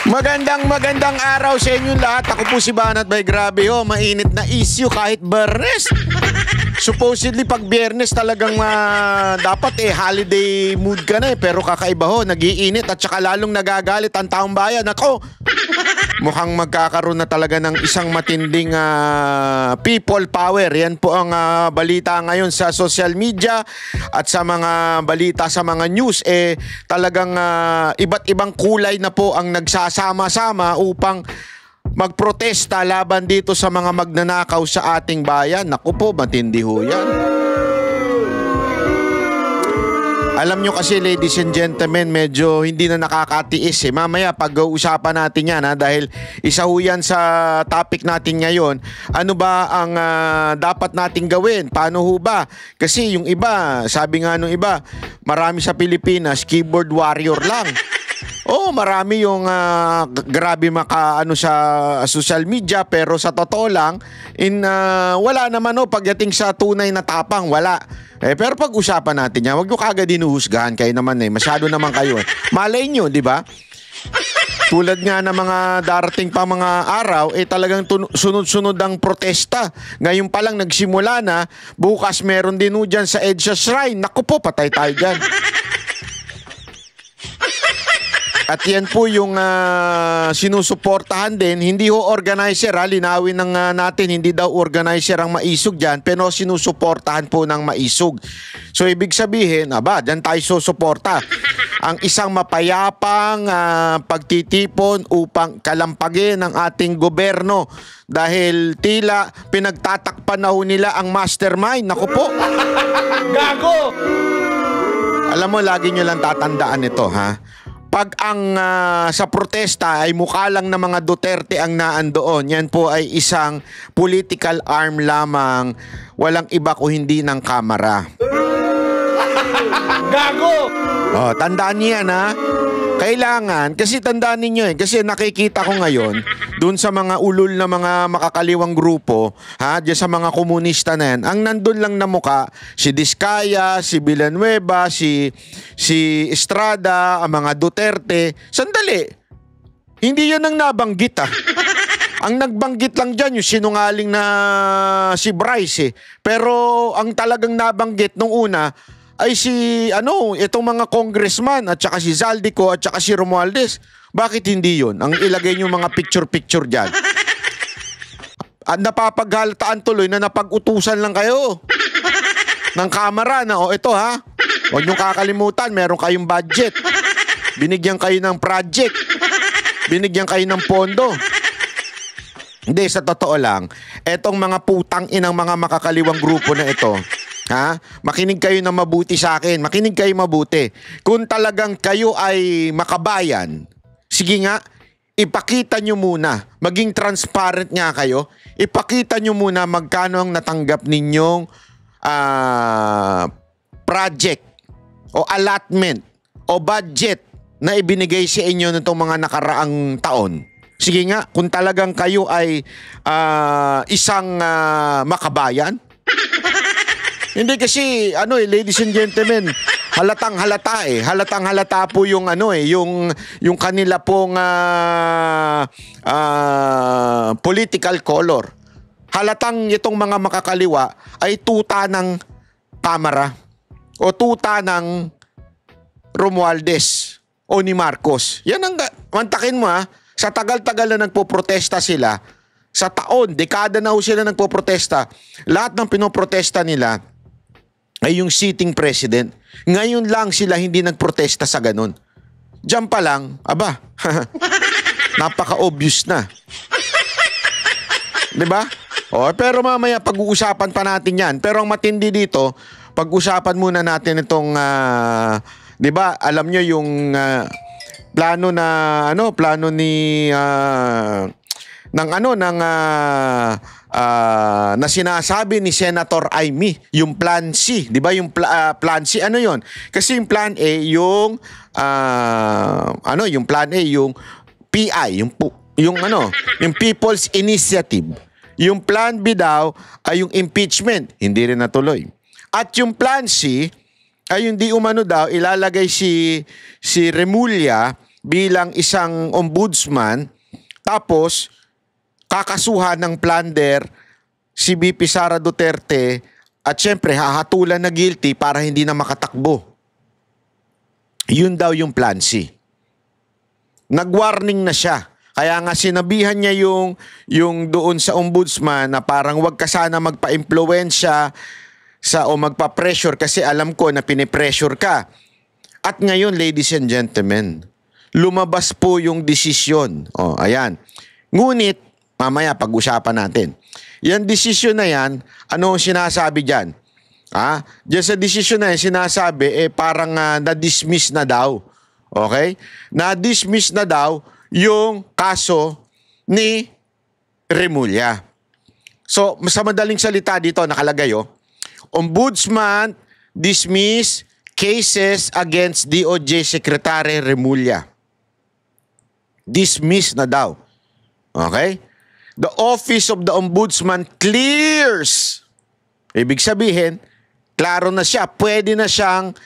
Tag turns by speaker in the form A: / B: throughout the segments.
A: Magandang araw sa inyong lahat. Ako po si Banat Bay. Grabe ho, mainit na issue kahit Biyernes. Supposedly pag Biyernes talagang dapat holiday mood ka na pero kakaiba ho, nagiinit at saka lalong nagagalit ang taong bayan. Ako, mukhang magkakaroon na talaga ng isang matinding people power. Yan po ang balita ngayon sa social media at sa mga balita sa mga news. Talagang iba't ibang kulay na po ang nagsasama-sama upang magprotesta laban dito sa mga magnanakaw sa ating bayan. Naku po, matindi ho yan. Alam nyo kasi, ladies and gentlemen, medyo hindi na nakakatiis Mamaya pag-uusapan natin yan dahil isa ho yan sa topic natin ngayon. Ano ba ang dapat nating gawin? Paano ho ba? Kasi yung iba, sabi nga nung iba, marami sa Pilipinas, keyboard warrior lang. Marami yung grabe makaano sa social media pero sa totoo lang wala naman pagdating sa tunay na tapang, wala. Pero pag-usapan natin yan, wag nyo kagad dinuhusgahan, kayo naman masyado naman kayo Malay nyo, di ba? Tulad nga ng mga darating pa mga araw, talagang sunod-sunod ang protesta. Ngayon pa lang nagsimula na, bukas meron din dyan sa EDSA Shrine. Naku po, patay tayo dyan. At yan po yung sinusuportahan din. Hindi ho organizer, linawin natin, hindi daw organizer ang maisog dyan, pero sinusuportahan po ng maisog. So ibig sabihin, dyan tayo susuporta. Ang isang mapayapang pagtitipon upang kalampagin ang ating gobyerno dahil tila pinagtatakpan na ho nila ang mastermind. Naku po. Gago! Alam mo, lagi nyo lang tatandaan ito, Pag ang sa protesta ay mukha lang ng mga Duterte ang naandoon, yan po ay isang political arm lamang, walang iba kung hindi ng kamera. Gago! Tandaan niyo yan Kailangan, kasi tandaan ninyo kasi nakikita ko ngayon, dun sa mga ulol na mga makakaliwang grupo, diyan sa mga komunista na yan, ang nandun lang na muka, si Diskaya, si Villanueva, si Estrada, ang mga Duterte. Sandali, hindi yan ang nabanggit Ang nagbanggit lang dyan yung sinungaling na si Bryce Pero ang talagang nabanggit nung una ay itong mga congressman at saka si Zaldico at saka si Romualdez. Bakit hindi yun? Ang ilagay nyo mga picture-picture dyan. At napapaghalataan tuloy na napag-utusan lang kayo ng kamera na ito huwag nyo kakalimutan, meron kayong budget. Binigyan kayo ng project. Binigyan kayo ng pondo. Hindi, sa totoo lang, etong mga putang inang mga makakaliwang grupo na ito, makinig kayo na mabuti sa akin. Makinig kayo mabuti. Kung talagang kayo ay makabayan, sige nga, ipakita nyo muna. Maging transparent nga kayo. Ipakita nyo muna magkano ang natanggap ninyong project o allotment o budget na ibinigay sa inyo nitong mga nakaraang taon. Sige nga, kung talagang kayo ay isang makabayan. Hindi kasi ladies and gentlemen, halatang halata Halatang halata po yung yung kanila pong political color. Halatang itong mga makakaliwa ay tuta ng kamera o tuta ng Romualdez o ni Marcos. Yan ang mantakin mo sa tagal-tagal na nagpoprotesta sila, sa taon, dekada na sila nagpoprotesta, lahat ng pinoprotesta nila ay yung sitting president. Ngayon lang sila hindi nagprotesta sa ganun. Diyan pa lang, napaka-obvious na. Diba? Pero mamaya pag-uusapan pa natin yan. Pero ang matindi dito, pag-usapan muna natin itong, diba, alam nyo yung plano ni na sinasabi ni Senator Amy, yung Plan C, 'di ba? Yung Plan C, ano 'yon? Kasi yung Plan A, yung yung Plan A, yung PI, yung People's Initiative. Yung Plan B daw ay yung impeachment, hindi rin natuloy. At yung Plan C ay hindi umano daw ilalagay si Remulla bilang isang ombudsman, tapos kakasuhan ng plunder si VP Sara Duterte at syempre hahatulan na guilty para hindi na makatakbo. Yun daw yung plan C. Nag-warning na siya. Kaya nga sinabihan niya yung doon sa ombudsman na parang wag ka sana magpa-impluwensya o magpa-pressure kasi alam ko na pinipressure ka. At ngayon, ladies and gentlemen, lumabas po yung desisyon. O, ayan. Ngunit, mamaya pag-usapan natin. Yan desisyon na yan, ano ang sinasabi dyan? Diyan sa desisyon na yan, sinasabi, parang na-dismiss na daw. Okay? Na-dismiss na daw yung kaso ni Remulla. So, sa madaling salita dito, nakalagay, Ombudsman dismiss cases against DOJ Secretary Remulla. Dismiss na daw. Okay? The Office of the Ombudsman clears. Ibig sabihin, klaro na siya. Pwede na siyang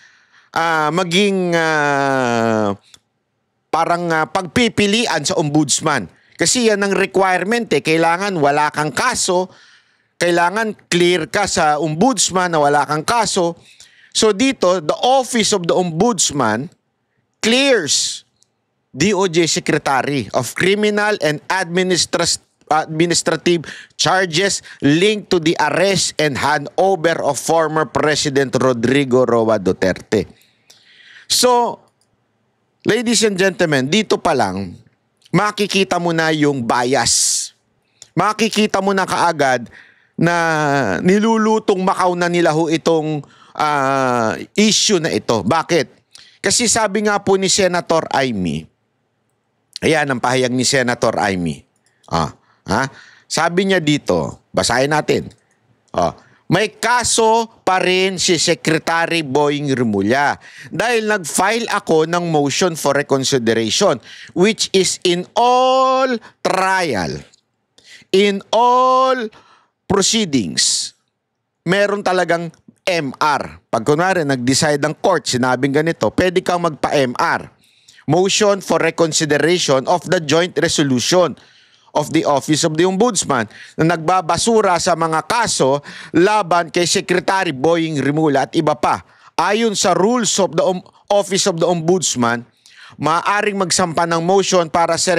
A: maging parang pagpipilian sa ombudsman. Kasi yan ang requirement Kailangan wala kang kaso. Kailangan clear ka sa ombudsman na wala kang kaso. So dito, the Office of the Ombudsman clears DOJ Secretary of Criminal and Administrative charges linked to the arrest and handover of former President Rodrigo Roa Duterte. So, ladies and gentlemen, dito pa lang, makikita mo na yung bias. Makikita mo na kaagad na nilulutong Macau na nila itong issue na ito. Bakit? Kasi sabi nga po ni Senator Amy, ayan ang pahayag ni Senator Amy. Sabi niya dito, basahin natin. May kaso pa rin si Secretary Boying Remulla dahil nag-file ako ng motion for reconsideration which is in all trial, in all proceedings. Meron talagang MR. Pag kunwari nag-decide ng court, sinabing ganito, pwede kang magpa-MR. Motion for reconsideration of the joint resolution of the Office of the Ombudsman na nagbabasura sa mga kaso laban kay Secretary Boying Remulla at iba pa. Ayon sa rules of the Office of the Ombudsman, maaaring magsampa ng motion para sa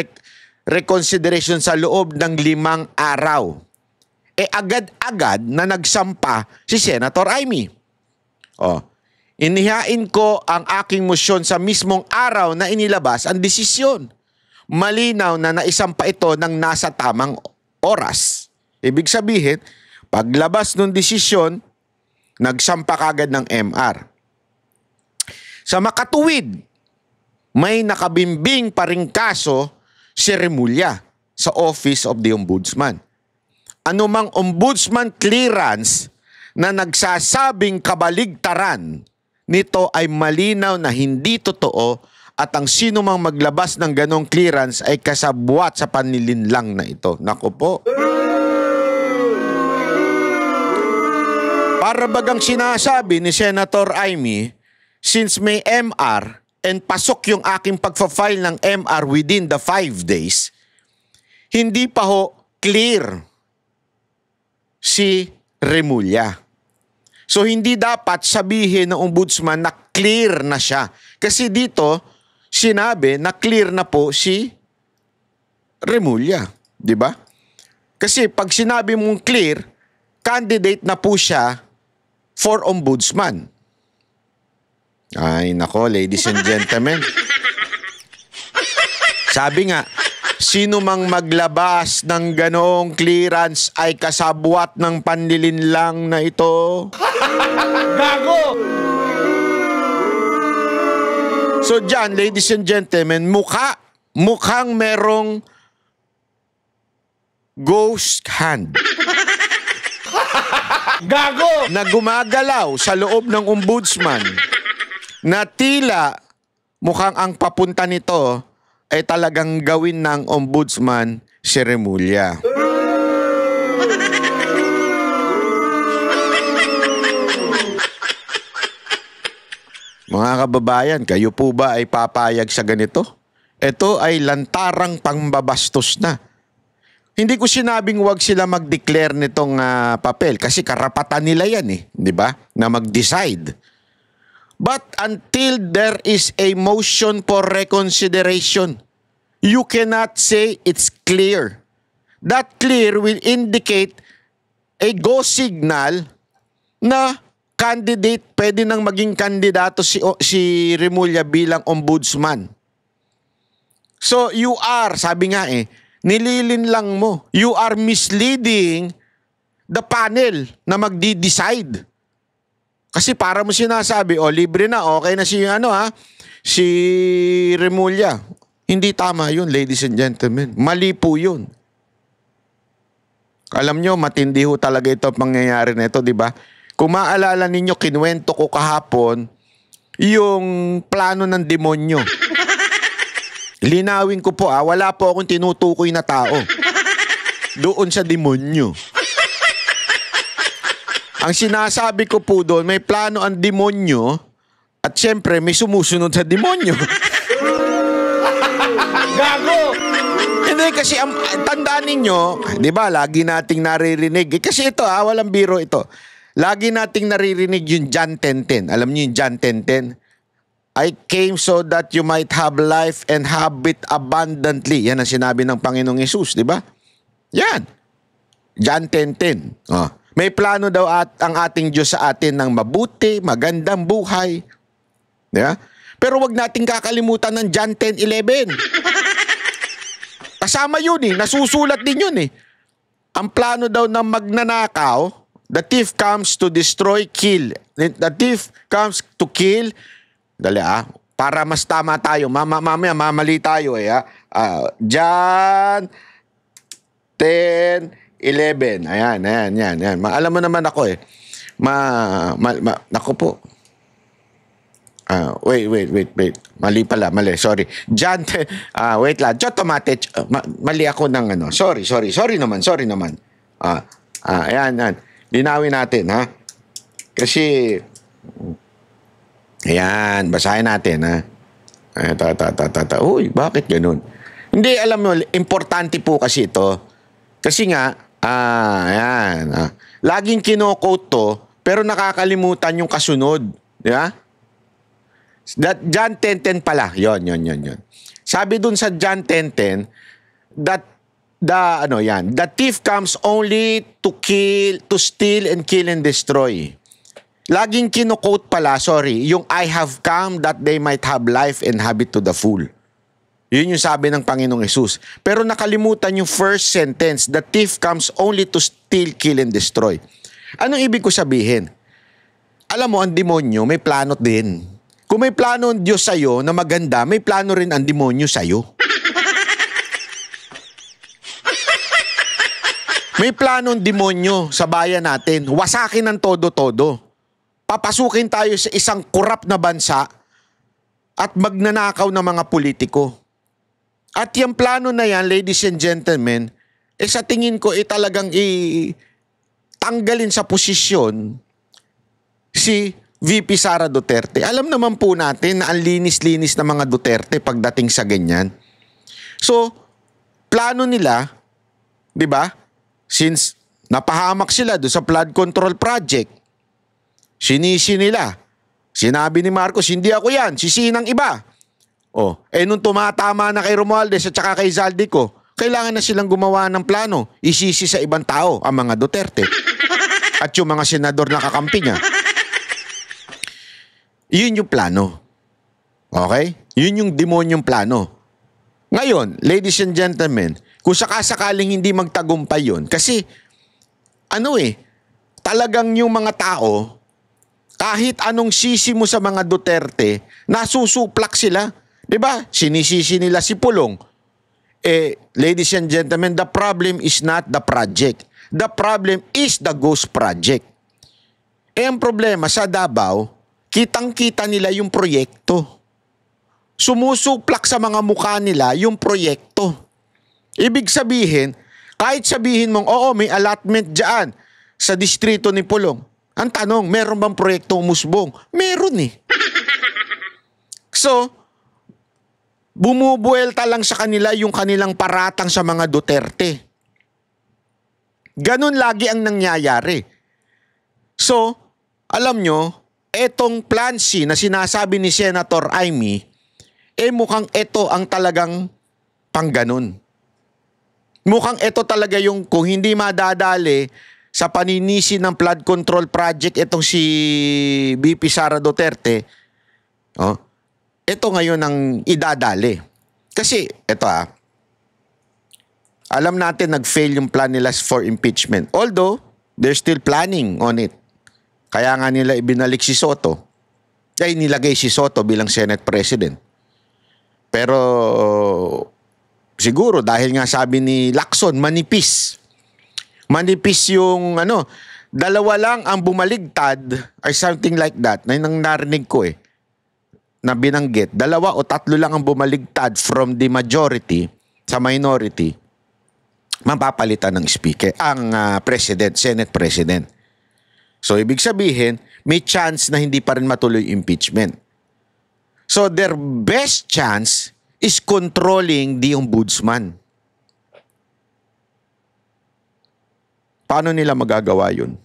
A: reconsideration sa loob ng 5 araw. Agad-agad na nagsampa si Senator Amy. Inihain ko ang aking motion sa mismong araw na inilabas ang desisyon. Malinaw na naisampa ito ng nasa tamang oras. Ibig sabihin, paglabas ng desisyon, nagsampa kagad ng MR. Sa makatuwid, may nakabimbing pa ring kaso si Remulla sa Office of the Ombudsman. Anumang ombudsman clearance na nagsasabing kabaligtaran nito ay malinaw na hindi totoo at ang sino mang maglabas ng ganong clearance ay kasabwat sa panlilinlang na ito. Naku po. Para bagang sinasabi ni Senator Amy, since may MR and pasok yung aking pagfa-file ng MR within the 5 days, hindi pa ho clear si Remulla. So hindi dapat sabihin ng ombudsman na clear na siya. Kasi dito, sinabi na clear na po si Remulla. Di ba? Kasi pag sinabi mong clear, candidate na po siya for ombudsman. Ay nako, ladies and gentlemen. Sabi nga, sino mang maglabas ng ganong clearance ay kasabwat ng panlilinlang na ito. Gago! So dyan, ladies and gentlemen, mukhang merong ghost hand. Gago! Na gumagalaw sa loob ng ombudsman na tila mukhang ang papunta nito ay talagang gawin ng ombudsman si Remulla. Mga kababayan, kayo po ba ay papayag sa ganito? Ito ay lantarang pangbabastos na. Hindi ko sinabing wag sila mag-declare nitong papel kasi karapatan nila yan di ba? Na mag-decide. But until there is a motion for reconsideration, you cannot say it's clear. That clear will indicate a go signal na candidate, pwede nang maging kandidato si Remulla bilang ombudsman. So you are, sabi nga nililin lang mo. You are misleading the panel na magdi-decide. Kasi para mo sinasabi, libre na, okay na si Remulla. Hindi tama yun, ladies and gentlemen. Mali po yun. Alam nyo, matindi ho talaga ito pangyayari na ito, di ba? Kung maalala ninyo, kinuwento ko kahapon yung plano ng demonyo. Linawin ko po wala po akong tinutukoy na tao. Doon sa demonyo. Ang sinasabi ko po doon, may plano ang demonyo at syempre may sumusunod sa demonyo. Gago! Hindi kasi tandaan ninyo, di ba, lagi nating naririnig. Kasi ito walang biro ito. Lagi nating naririnig yung John 10:10. Alam niyo yung John 10:10? I came so that you might have life and have it abundantly. Yan ang sinabi ng Panginoong Hesus, di ba? Yan. John 10:10. May plano daw ang ating Diyos sa atin ng mabuti, magandang buhay. Di ba? Pero wag nating kakalimutan ng John 10:11. Kasama yun nasusulat din yun Ang plano daw ng magnanakaw, the thief comes to destroy, kill. The thief comes to kill. Dali para mas tama tayo. Mamaya mamali tayo John 10:11. Ayan. Alam mo naman ako Nako po. Wait. Mali pala, Sorry. John, wait lang. Jotomate. Mali ako ng Sorry naman. Ayan. Linawin natin, Kasi, ayan, basahin natin, Uy, bakit ganun? Hindi, alam mo, importante po kasi ito. Kasi nga, ayan, laging kino-quote to, pero nakakalimutan yung kasunod. Di ba? John 10:10 pala. Yon. Sabi dun sa John 10:10 that the thief comes only to kill, to steal and kill and destroy. Laging kino-quote pala, yung I have come that they might have life and have it to the full. Yun yung sabi ng Panginoong Hesus. Pero nakalimutan yung first sentence, the thief comes only to steal, kill and destroy. Anong ibig ko sabihin? Alam mo, ang demonyo may plano din. Kung may plano ang Diyos sa'yo na maganda, may plano rin ang demonyo sa'yo. May plano ang demonyo sa bayan natin. Wasakin ng todo-todo. Papasukin tayo sa isang korap na bansa at magnanakaw ng mga politiko. At yung plano na yan, ladies and gentlemen, sa tingin ko talagang tanggalin sa posisyon si VP Sara Duterte. Alam naman po natin na ang linis-linis ng mga Duterte pagdating sa ganyan. So, plano nila, di ba? Since napahamak sila doon sa flood control project, sinisi nila. Sinabi ni Marcos, hindi ako yan, sisinang iba. Nung tumatama na kay Romualdez at saka kay Zaldico, kailangan na silang gumawa ng plano. Isisi sa ibang tao ang mga Duterte at yung mga senador na kakampi niya. Yun yung plano. Okay? Yun yung demonyong plano. Ngayon, ladies and gentlemen, kung sakasakaling hindi magtagumpay yun, kasi, talagang yung mga tao, kahit anong sisi mo sa mga Duterte, nasusuplak sila. Diba? Sinisisi nila si Pulong. Ladies and gentlemen, the problem is not the project. The problem is the ghost project. Ang problema sa Davao, kitang-kita nila yung proyekto. Sumusuplak sa mga mukha nila yung proyekto. Ibig sabihin, kahit sabihin mong, may allotment dyan sa distrito ni Pulong. Ang tanong, meron bang proyektong umusbong? Meron So, bumubuelta lang sa kanila yung kanilang paratang sa mga Duterte. Ganon lagi ang nangyayari. So, alam nyo, etong Plan C na sinasabi ni Senator Amy, mukhang ito ang talagang pangganon. Mukhang ito talaga yung kung hindi madadali sa paninisi ng flood control project itong si VP Sara Duterte, ito ngayon ang idadali. Kasi, ito alam natin nag-fail yung plan nila for impeachment. Although, they're still planning on it. Kaya nga nila ibinalik si Soto. Ay, nilagay si Soto bilang Senate President. Pero, siguro dahil nga sabi ni Lacson, manipis. Manipis yung dalawa lang ang bumaligtad or something like that. Na yung narinig ko na binanggit. 2 o 3 lang ang bumaligtad from the majority sa minority. Mapapalitan ng speaker, ang president, Senate President. So, ibig sabihin, may chance na hindi pa rin matuloy impeachment. So, their best chance is controlling the ombudsman. Paano nila magagawa yun?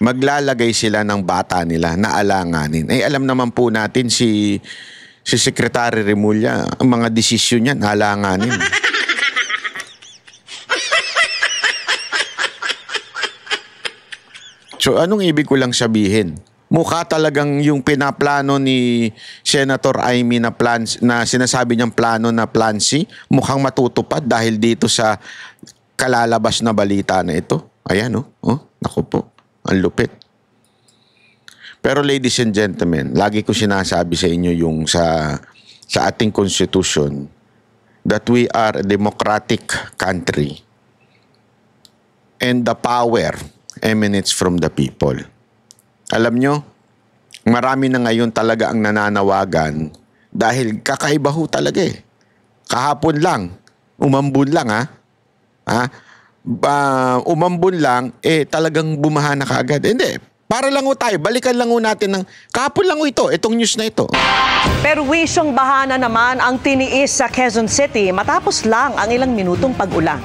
A: Maglalagay sila ng bata nila na alanganin. Alam naman po natin si Secretary Remulla, ang mga desisyon niya, alanganin. So, anong ibig ko lang sabihin? Mukha talagang yung pinaplano ni Senator Amy na plan, na sinasabi niyang plano na Plan C, mukhang matutupad dahil dito sa kalalabas na balita na ito. Ayan, naku po, ang lupit. Pero ladies and gentlemen, lagi ko sinasabi sa inyo yung sa ating constitution that we are a democratic country and the power emanates from the people. Alam nyo, marami na ngayon talaga ang nananawagan dahil kakaiba ho talaga Kahapon lang, umambun lang umambun lang, talagang bumaha na kaagad. Hindi, para lang ho tayo, balikan lang ho natin ng, kahapon lang ho itong news na ito.
B: Perwisyong bahana naman ang tiniis sa Quezon City matapos lang ang ilang minutong pag-ulan.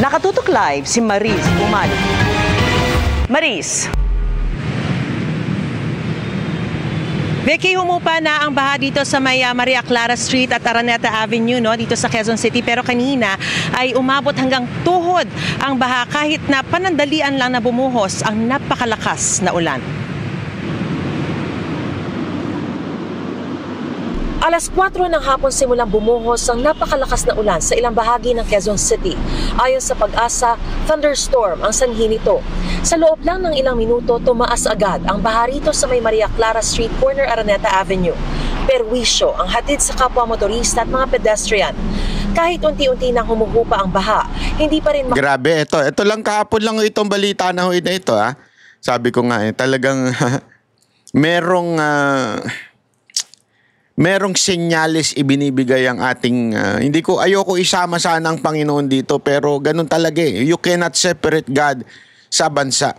B: Nakatutok live si Maris Umali. Maris.
C: Vicky, humupa na ang baha dito sa may Maria Clara Street at Araneta Avenue dito sa Quezon City. Pero kanina ay umabot hanggang tuhod ang baha kahit na panandalian lang na bumuhos ang napakalakas na ulan.
D: Alas 4 ng hapon simulang bumuhos ang napakalakas na ulan sa ilang bahagi ng Quezon City. Ayon sa Pag-asa, thunderstorm ang sanhi nito. Sa loob lang ng ilang minuto, tumaas agad ang baha rito sa may Maria Clara Street, corner Araneta Avenue. Perwisyo ang hatid sa kapwa motorista at mga pedestrian. Kahit unti-unti nang humuhupa ang baha, hindi pa rin...
A: Grabe, ito lang kahapon lang itong balita na ito Sabi ko nga talagang merong senyales ibinibigay ang ating, ayoko isama sana ang Panginoon dito, pero ganun talaga You cannot separate God sa bansa.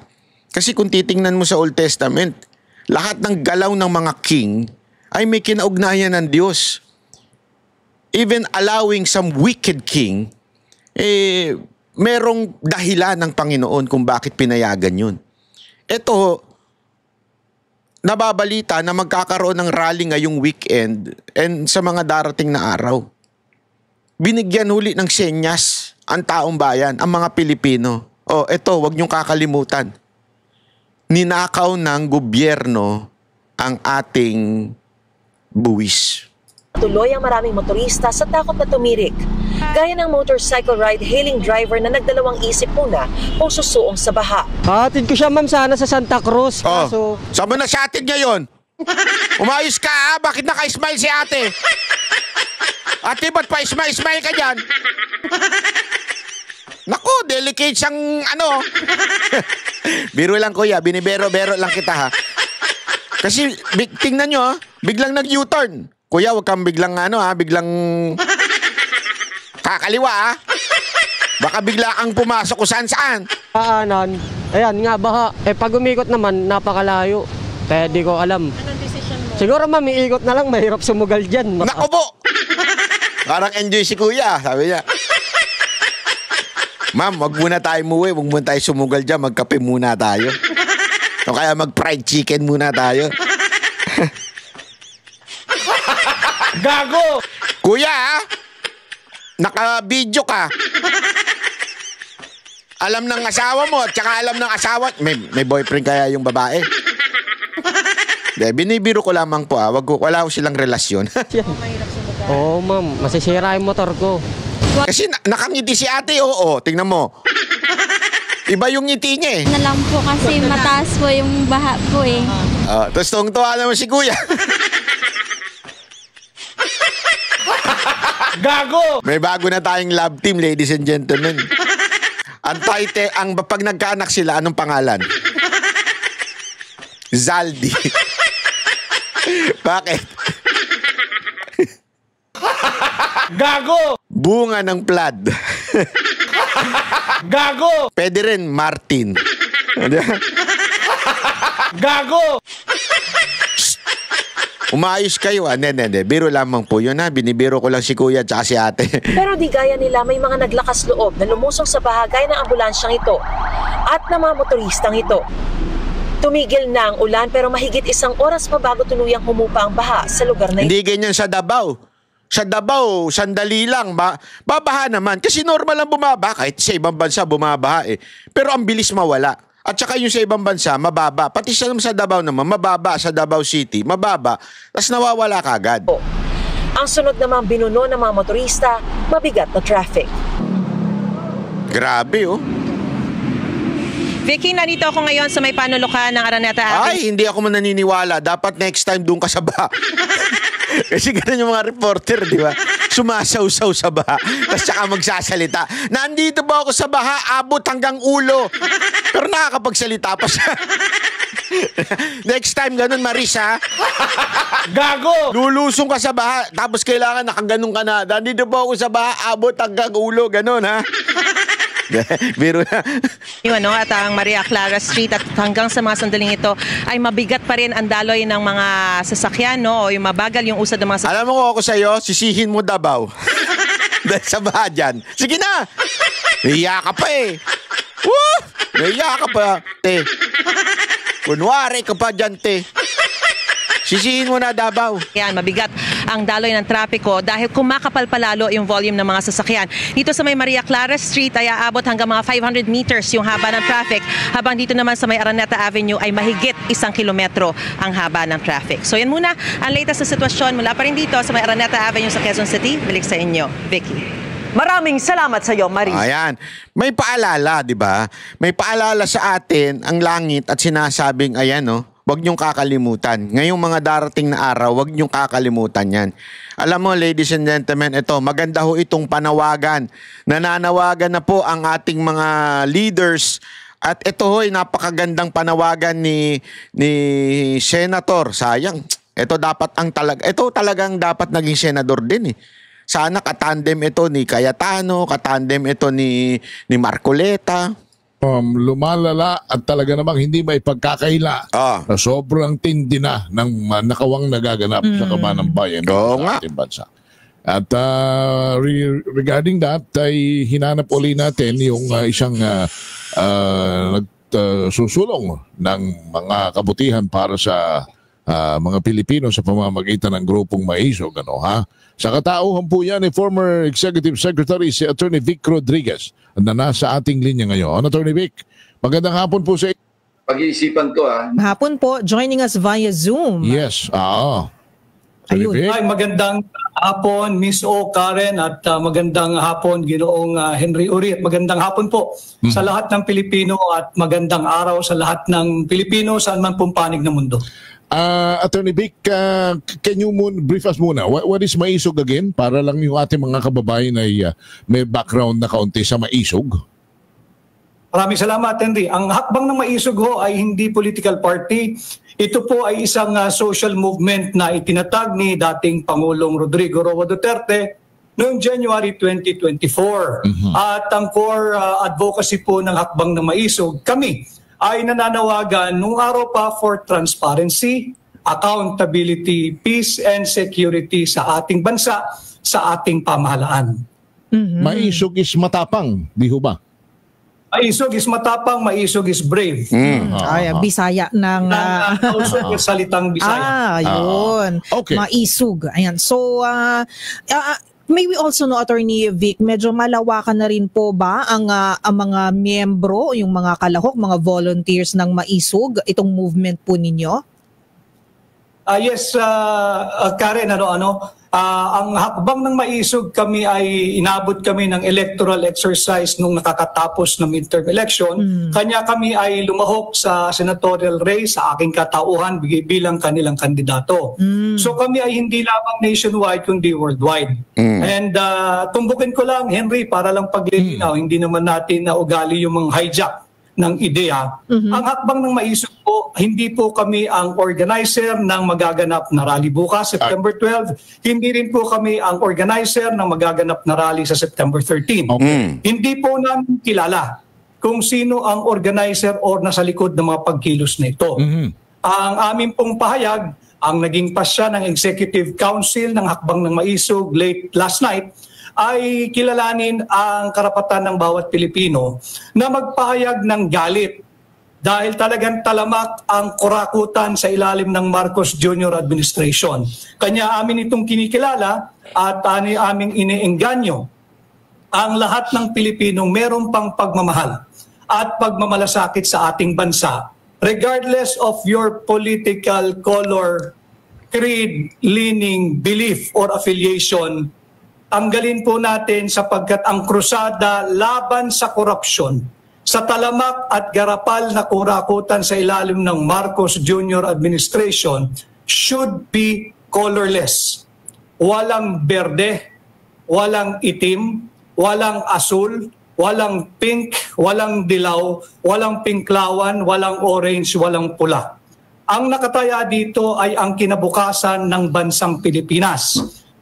A: Kasi kung titingnan mo sa Old Testament, lahat ng galaw ng mga king ay may kinaugnayan ng Diyos. Even allowing some wicked king, merong dahilan ng Panginoon kung bakit pinayagan yun. Ito, nababalita na magkakaroon ng rally ngayong weekend and sa mga darating na araw. Binigyan huli ng senyas ang taong bayan, ang mga Pilipino. Ito, wag niyong kakalimutan. Ninakaw ng gobyerno ang ating buwis.
D: Tuloy ang maraming motorista sa takot na tumirik. Gaya ng motorcycle ride-hailing driver na nagdalawang isip muna kung susuong sa baha.
E: Hatid ko siya ma'am sana sa Santa Cruz.
A: Saan mo na siya atid ngayon? Umayos ka Bakit naka-smile si ate? Ate, ba't pa smile ka dyan? Naku, delicate siyang Biro lang kuya, binibero-bero lang kita Kasi tingnan nyo biglang nag-U-turn. Kuya, wag kang biglang biglang kakaliwa Baka bigla kang pumasok kung saan-saan.
E: Ayan nga baha. Pag umikot naman, napakalayo. Kaya di ko alam.
C: Anong decision mo?
E: Siguro ma'am, iikot na lang, mahirap sumugal dyan.
A: Nako po! Parang enjoy si kuya, sabi niya. Ma'am, wag muna tayo muwi, wag muna tayo sumugal dyan, magkape muna tayo. O kaya mag-fried chicken muna tayo.
F: Gago!
A: Kuya, naka-video ka. Alam ng asawa mo, at saka alam ng asawa, may boyfriend kaya yung babae? De, binibiro ko lamang po, wala ko silang relasyon.
E: Oo ma'am, masisira yung motor ko.
A: Kasi nakangiti si ate, oo, tingnan mo. Iba yung ngiti niya eh.
G: Na lang po kasi mataas po yung baha po eh.
A: Tapos tuwang-tuwa naman si kuya.
F: Gago!
A: May bago na tayong love team, ladies and gentlemen. Pag nagkaanak sila, anong pangalan? Zaldi. Bakit?
F: Gago!
A: Bunga ng plad.
F: Gago!
A: Pwede rin Martin.
F: Gago!
A: Umayos kayo. Hindi. Biro lamang po yun ha. Binibiro ko lang si kuya at si ate.
D: Pero di gaya nila, may mga naglakas loob na lumusong sa bahagay ng ambulansyang ito at ng mga motoristang ito. Tumigil na ang ulan pero mahigit 1 oras pa bago tuluyang humupa ang baha sa lugar na ito.
A: Hindi ganyan sa Davao. Sa Davao, sandali lang. Babaha naman. Kasi normal lang bumaba. Kahit sa ibang bansa bumabaha eh. Pero ang bilis mawala. At saka yung sa ibang bansa, mababa. Pati sa Davao naman, mababa. Sa Davao City, mababa. Tapos nawawala kagad.
D: Ang sunod namang binuno ng mga motorista, mabigat na traffic.
A: Grabe oh.
C: Vicky, nandito ako ngayon sa may panulukan ng Araneta Avenue.
A: Ay, hindi ako naniniwala. Dapat next time doon ka sa baha. Kasi ganun yung mga reporter, di ba? Sumasaw-saw sa baha. Tapos saka magsasalita. Nandito ba ako sa baha? Abot hanggang ulo. Pero nakakapagsalita pa siya. Next time, ganun, Maris, ha?
F: Gago!
A: Lulusong ka sa baha. Tapos kailangan nakaganon ka na. Nandito ba ako sa baha? Abot hanggang ulo. Ganun, ha? Biro na.
C: Yun, no? At ang Maria Clara Street at hanggang sa mga sandaling ito ay mabigat pa rin ang daloy ng mga sasakyan, no? O yung mabagal yung usad ng mga sasakyan.
A: Alam mo ko ako sa'yo, sisihin mo Davao. Dahil sa baha dyan. Sige na! Nahiya ka pa eh. Woo! Nahiya ka pa, te. Kunwari ka pa dyan, te. Sisihin mo na Davao.
C: Yan, mabigat ang daloy ng trapiko dahil kumakapal palalo yung volume ng mga sasakyan. Dito sa may Maria Clara Street ay aabot hanggang mga 500 meters yung haba ng traffic, habang dito naman sa may Araneta Avenue ay mahigit 1 kilometro ang haba ng traffic. So yan muna ang latest na sitwasyon mula pa rin dito sa may Araneta Avenue sa Quezon City. Balik sa inyo, Vicky.
B: Maraming salamat sa iyo, Maris.
A: Ayan. May paalala, di ba? May paalala sa atin ang langit at sinasabing, ayan, no? Huwag niyong kakalimutan. Ngayong mga darating na araw, huwag niyong kakalimutan yan. Alam mo, ladies and gentlemen, ito, maganda ho itong panawagan. Nananawagan na po ang ating mga leaders. At ito ho'y napakagandang panawagan ni Senator. Sayang, ito talagang dapat naging senador din eh. Sana katandem ito ni Cayetano, katandem ito ni Marcoleta.
H: Lumalala at talaga namang hindi may pagkakaila. Na sobrang tindi na ng nakawang nagaganap sa kabanang bayan ng ating bansa. At regarding that, ay hinanap uli natin yung isang nagsusulong ng mga kabutihan para sa mga Pilipino sa pamamagitan ng grupong Maisog. Sa katauhan po yan ni former Executive Secretary si Attorney Vic Rodriguez na nasa ating linya ngayon. Attorney Vic, magandang hapon po sa
I: pag-iisipan to
J: Hapon po, joining us via Zoom.
H: Yes,
J: Ayun.
K: Ay, magandang hapon, Miss O. Karen, at magandang hapon, Ginoong Henry Uri. At magandang hapon po sa lahat ng Pilipino at magandang araw sa lahat ng Pilipino saan man pong panig ng mundo.
H: Attorney Vic, can you brief us muna? What is Maisog again? Para lang yung ating mga kababayan ay may background na kaunti sa Maisog.
K: Maraming salamat, Henry. Ang hakbang ng Maisog ho ay hindi political party. Ito po ay isang social movement na itinatag ni dating Pangulong Rodrigo Roa Duterte noong January 2024. At ang core advocacy po ng hakbang ng Maisog, kami, ay nananawagan nung araw pa for transparency, accountability, peace and security sa ating bansa, sa ating pamahalaan.
H: Maisog is matapang, di ho ba?
K: Maisog is matapang, maisog is brave.
J: Ay, Bisaya ng...
K: Maisog is salitang Bisaya.
J: Yun.
H: Okay.
J: Maisog. Ayan. So, may we also know, Attorney Vic, medyo malawakan na rin po ba ang mga miyembro, yung mga kalahok, mga volunteers ng Maisog, itong movement po ninyo?
K: Yes, Karen, ang hakbang ng Maisog kami ay inabot kami ng electoral exercise nung nakakatapos ng midterm election. Kanya kami ay lumahok sa senatorial race sa aking katauhan bilang kanilang kandidato. So kami ay hindi lamang nationwide kundi worldwide. And tumbukin ko lang, Henry, para lang paglilinaw, hindi naman natin na ugali yung mga hijack ng ideya. Ang hakbang ng Maisog po, hindi po kami ang organizer ng magaganap na rally bukas, September 12. Hindi rin po kami ang organizer ng magaganap na rally sa September 13. Hindi po namin kilala kung sino ang organizer or nasa likod ng mga pagkilos na ito. Ang aming pong pahayag, ang naging pasya ng Executive Council ng Hakbang ng Maisog late last night, ay kilalanin ang karapatan ng bawat Pilipino na magpahayag ng galit dahil talagang talamak ang kurakutan sa ilalim ng Marcos Jr. administration. Kanya amin itong kinikilala at aming iniengganyo ang lahat ng Pilipinong meron pang pagmamahal at pagmamalasakit sa ating bansa, regardless of your political color, creed, leaning, belief, or affiliation. Tanggalin po natin sapagkat ang krusada laban sa korupsyon, sa talamak at garapal na kurakutan sa ilalim ng Marcos Jr. administration should be colorless. Walang berde, walang itim, walang asul, walang pink, walang dilaw, walang pinklawan, walang orange, walang pula. Ang nakataya dito ay ang kinabukasan ng bansang Pilipinas.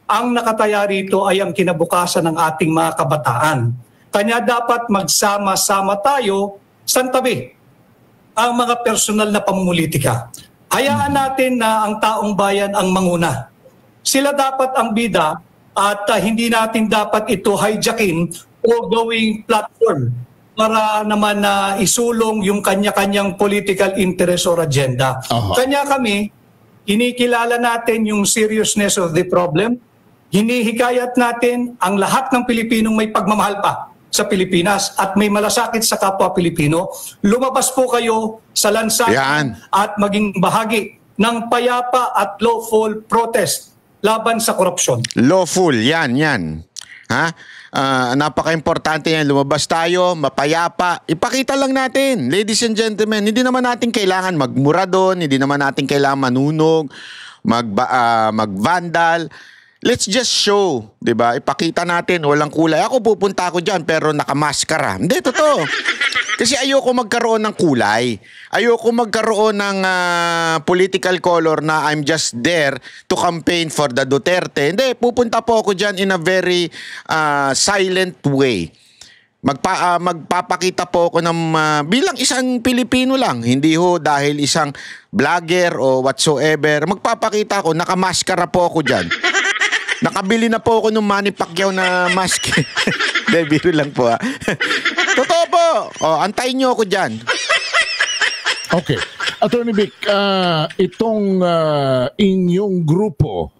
K: Ang nakataya rito ay ang kinabukasan ng ating mga kabataan. Kanya dapat magsama-sama tayo sa tabi ang mga personal na pamumulitika. Hayaan natin na ang taong bayan ang manguna. Sila dapat ang bida at hindi natin dapat ito hijackin o gawing platform para naman na isulong yung kanya-kanyang political interest or agenda. Kanya kami, kinikilala natin yung seriousness of the problem. Hinihikayat natin ang lahat ng Pilipinong may pagmamahal pa sa Pilipinas at may malasakit sa kapwa Pilipino. Lumabas po kayo sa lansangan at maging bahagi ng payapa at lawful protest laban sa korupsyon.
A: Lawful, yan. Ha? Napaka-importante yan. Lumabas tayo, mapayapa. Ipakita lang natin, ladies and gentlemen, hindi naman natin kailangan magmura doon, hindi naman natin kailangan manunog, mag-vandal. Let's just show, 'di ba? Ipakita natin walang kulay. Ako pupunta ako diyan pero nakamaskara. Hindi totoo. Kasi ayoko magkaroon ng kulay. Ayoko magkaroon ng political color na I'm just there to campaign for the Duterte. Hindi, pupunta po ako diyan in a very silent way. Magpapakita po ako ng bilang isang Pilipino lang, hindi ho dahil isang vlogger o whatsoever. Magpapakita ako, nakamaskara po ako diyan. Nakabili na po ako ng Manny Pacquiao na mask. Hindi, biro lang po. Totoo po. Antayin nyo ako dyan.
H: Okay. Attorney Vic, itong inyong grupo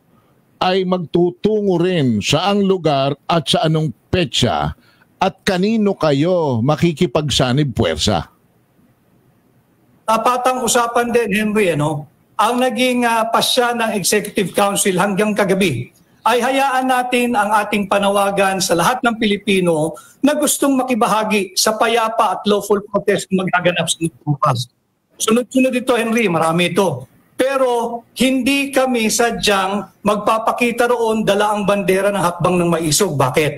H: ay magtutungo rin sa ang lugar at sa anong petsa at kanino kayo makikipagsanib puwersa?
K: Tapatang usapan din, Henry, ang naging pasya ng Executive Council hanggang kagabi ay hayaan natin ang ating panawagan sa lahat ng Pilipino na gustong makibahagi sa payapa at lawful protest na magaganap sa bukas. Sunod-sunod ito, Henry, marami ito. Pero hindi kami sadyang magpapakita roon dala ang bandera ng Hakbang ng Maisog. Bakit?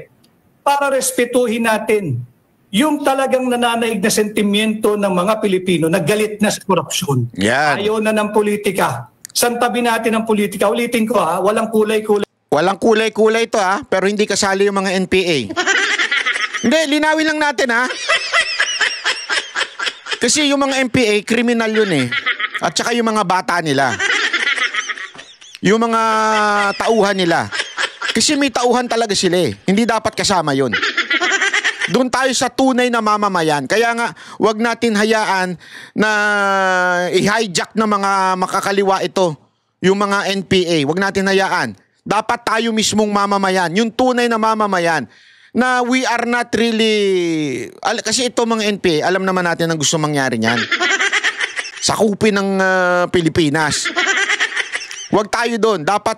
K: Para respetuhin natin yung talagang nananaig na sentimiento ng mga Pilipino na galit na sa korupsyon. Ayaw na ng politika. Santabi natin ang politika. Ulitin ko walang kulay-kulay.
A: Walang kulay-kulay to pero hindi kasali yung mga NPA. Hindi, linawin lang natin Kasi yung mga MPA, kriminal yun eh. At saka yung mga bata nila. Yung mga tauhan nila. Kasi may tauhan talaga sila eh. Hindi dapat kasama yun. Doon tayo sa tunay na mamamayan. Kaya nga, wag natin hayaan na i-hijack ng mga makakaliwa ito. Yung mga NPA. Wag natin hayaan. Dapat tayo mismong mamamayan. Yung tunay na mamamayan. Na we are not really... Kasi ito mga NPA, alam naman natin ang gusto mangyari niyan. Sakupin ng Pilipinas. Wag tayo doon. Dapat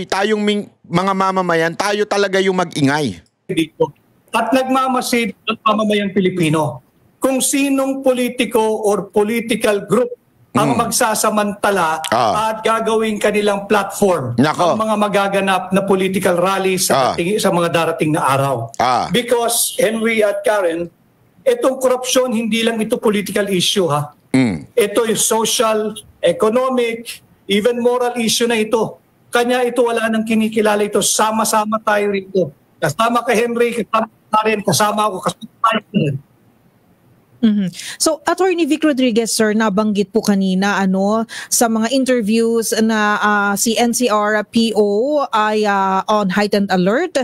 A: tayong mga mamamayan, tayo talaga yung mag-ingay.
K: Dito. At nagmamasid ang pamamayang Pilipino. Kung sinong politiko or political group ang magsasamantala at gagawin kanilang platform ang mga magaganap na political rally sa mga darating na araw. Because, Henry at Karen, itong korupsyon, hindi lang ito political issue ha. Ito yung social, economic, even moral issue na ito. Kanya ito wala nang kinikilala ito. Sama-sama tayo rito. Kasama ka Henry, kasama ka rin, kasama ako, kasama tayo rin.
J: So, Attorney Vic Rodriguez, sir, nabanggit po kanina sa mga interviews na si NCR PO ay on heightened alert.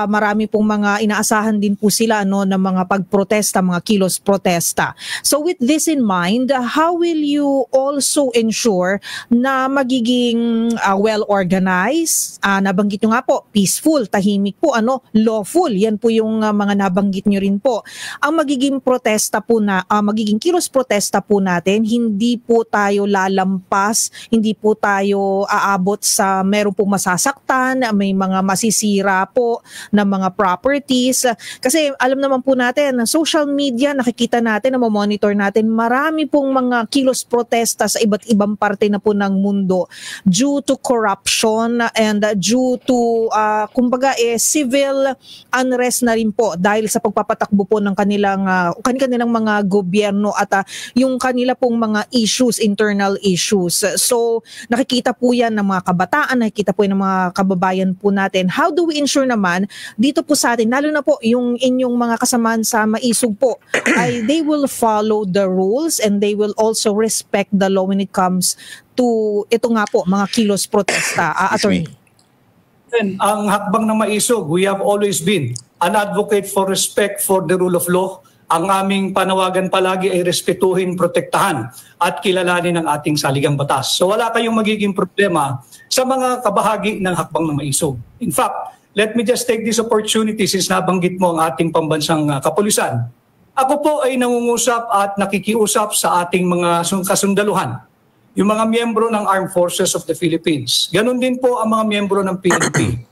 J: Marami pong mga inaasahan din po sila ng mga pagprotesta, mga kilos protesta. So, with this in mind, how will you also ensure na magiging well-organized? Nabanggit nyo nga po, peaceful, tahimik po, lawful. Yan po yung mga nabanggit nyo rin po. Ang magiging protesta po na magiging kilos protesta po natin, hindi po tayo lalampas, hindi po tayo aabot sa meron pong masasaktan, may mga masisira po na mga properties. Kasi alam naman po natin, social media, nakikita natin, na monitor natin, marami pong mga kilos protesta sa iba't ibang parte na po ng mundo due to corruption and due to civil unrest na rin po dahil sa pagpapatakbo po ng kanilang mga gobyerno at yung kanila pong mga issues, internal issues. So nakikita po yan ng mga kabataan, nakikita po yan ng mga kababayan po natin. How do we ensure naman dito po sa atin, lalo na po yung inyong mga kasamaan sa Maisog po, ay they will follow the rules and they will also respect the law when it comes to ito nga po, mga kilos protesta. Attorney.
K: Ang hakbang ng Maisog, we have always been an advocate for respect for the rule of law. Ang aming panawagan palagi ay respetuhin, protektahan at kilalanin ang ating saligang batas. So wala kayong magiging problema sa mga kabahagi ng hakbang ng Maisog. In fact, let me just take this opportunity since nabanggit mo ang ating pambansang kapulisan. Ako po ay nangungusap at nakikiusap sa ating mga kasundaluhan, yung mga miyembro ng Armed Forces of the Philippines. Ganon din po ang mga miyembro ng PNP.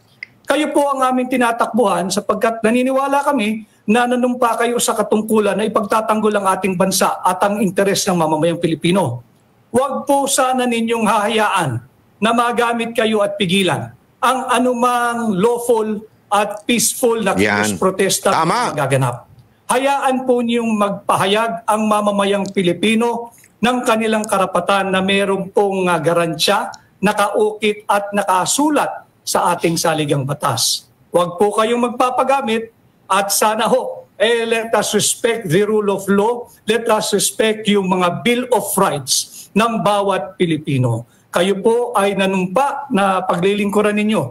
K: Kayo po ang aming tinatakbuhan sapagkat naniniwala kami na nanumpa kayo sa katungkulan na ipagtatanggol ang ating bansa at ang interes ng mamamayang Pilipino. Huwag po sana ninyong hahayaan na magamit kayo at pigilan ang anumang lawful at peaceful na kilos protesta na magaganap. Hayaan po niyong magpahayag ang mamamayang Pilipino ng kanilang karapatan na meron pong garansya, nakaukit at nakasulat sa ating saligang batas. Huwag po kayong magpapagamit at sana let us respect the rule of law, let us respect yung mga Bill of Rights ng bawat Pilipino. Kayo po ay nanumpa na paglilingkuran ninyo,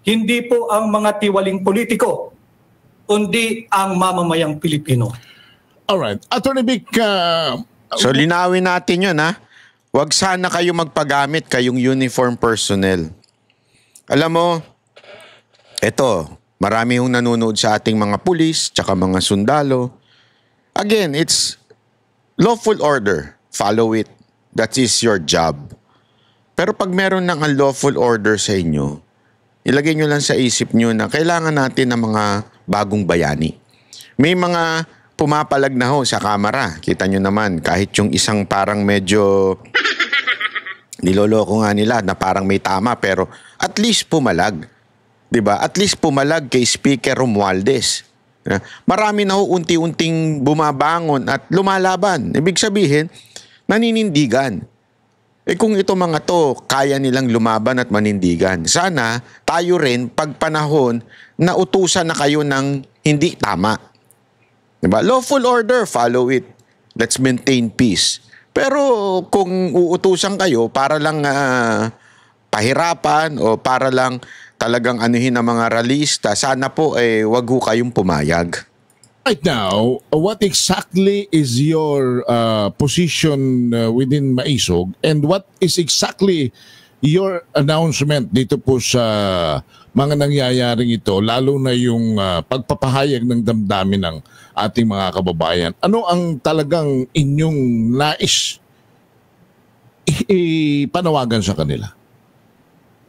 K: hindi po ang mga tiwaling politiko, kundi ang mamamayang Pilipino.
H: Alright. Attorney Vic,
A: so linawin natin yun Huwag sana kayo magpagamit kayong uniform personnel. Alam mo, marami yung nanonood sa ating mga pulis, tsaka mga sundalo. Again, it's lawful order. Follow it. That is your job. Pero pag meron ng unlawful order sa inyo, ilagay nyo lang sa isip nyo na kailangan natin ng mga bagong bayani. May mga pumapalag na sa kamera. Kita nyo naman, kahit yung isang parang medyo niloloko nga nila na parang may tama, pero at least pumalag. Diba? At least pumalag kay Speaker Romualdez. Marami na unti-unting bumabangon at lumalaban. Ibig sabihin, naninindigan. Kung ito mga to, kaya nilang lumaban at manindigan. Sana tayo rin, pag panahon, na utusan na kayo ng hindi tama. Diba? Lawful order, follow it. let's maintain peace. Pero kung uutusan kayo para lang pahirapan o para lang talagang anuhin ang mga ralista, sana po wag ho kayong pumayag.
H: Right now, what exactly is your position within Maisog, and what is exactly your announcement dito po sa mga nangyayaring ito, lalo na yung pagpapahayag ng damdamin ng ating mga kababayan? Ano ang talagang inyong nais ipanawagan sa kanila?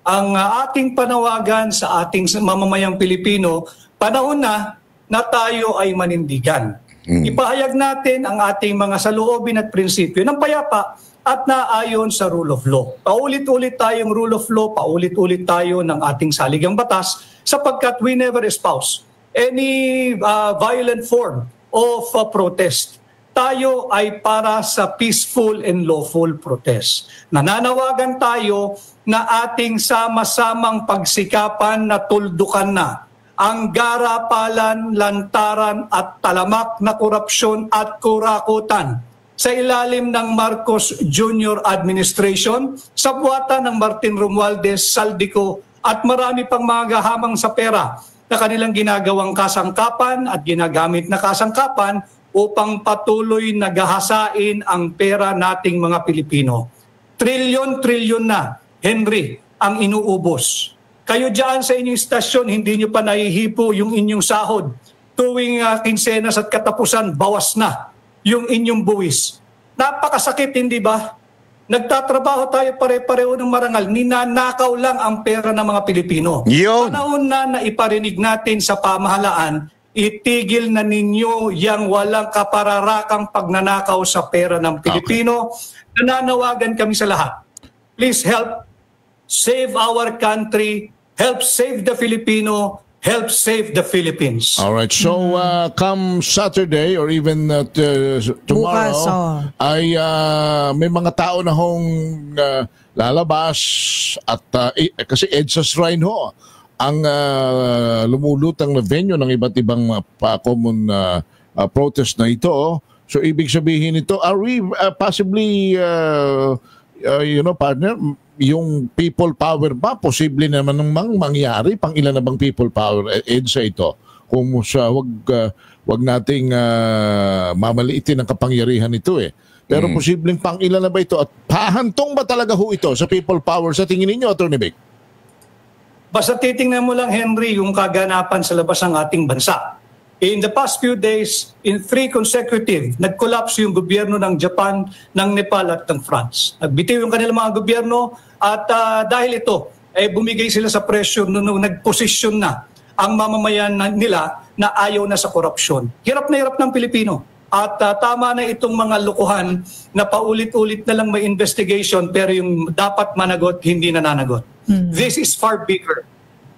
K: Ang ating panawagan sa ating mamamayang Pilipino, panahon na tayo ay manindigan. Ipahayag natin ang ating mga saloobin at prinsipyo ng payapa at naayon sa rule of law. Paulit-ulit tayong rule of law, paulit-ulit tayo ng ating saligang batas sapagkat we never espouse any violent form of protest. Tayo ay para sa peaceful and lawful protest. Nananawagan tayo na ating sama-samang pagsikapan na tuldukan na ang garapalan, lantaran at talamak na korupsyon at kurakutan sa ilalim ng Marcos Jr. Administration, sa buwatan ng Martin Romualdez, Saldico at marami pang mga gahamang sa pera na kanilang ginagawang kasangkapan at ginagamit na kasangkapan upang patuloy na gahasain ang pera nating mga Pilipino. Trilyon-trilyon na, Henry, ang inuubos. Kayo dyan sa inyong istasyon, hindi nyo pa nahihipo yung inyong sahod. Tuwing kinsenas at katapusan, bawas na yung inyong buwis. Napakasakit, hindi ba? Nagtatrabaho tayo pare-pareho ng marangal, ninanakaw lang ang pera ng mga Pilipino.
A: Yun.
K: Panahon na iparinig natin sa pamahalaan, itigil na ninyo yang walang kapararakang pagnanakaw sa pera ng Pilipino. Okay. Nananawagan kami sa lahat. Please help save our country, help save the Filipino, help save the Philippines.
H: All right. So come Saturday or even tomorrow,
J: bukas,
H: ay may mga tao na hong lalabas at kasi EDSA Shrine ho ang lumulutang na venue ng iba't ibang common protest na ito. So ibig sabihin ito, are we possibly partner, yung people power ba posible naman namang mangyari? Pang ilan na bang people power EDSA ito? Kung sa wag nating mamaliitin ang kapangyarihan nito Pero posibleng pang ilan na ba ito? At pahantong ba talaga ho ito sa people power sa tingin ninyo, Atty. Vic?
K: Basta titingnan mo lang, Henry, yung kaganapan sa labas ng ating bansa. In the past few days, in 3 consecutive, nag-collapse yung gobyerno ng Japan, ng Nepal at ng France. Nagbitiw yung kanilang mga gobyerno at dahil ito, bumigay sila sa pressure nung nag-posisyon na ang mamamayan nila na ayaw na sa korupsyon. Hirap na hirap ng Pilipino. At tama na itong mga lukuhan na paulit-ulit na lang may investigation pero yung dapat managot, hindi nananagot. This is far bigger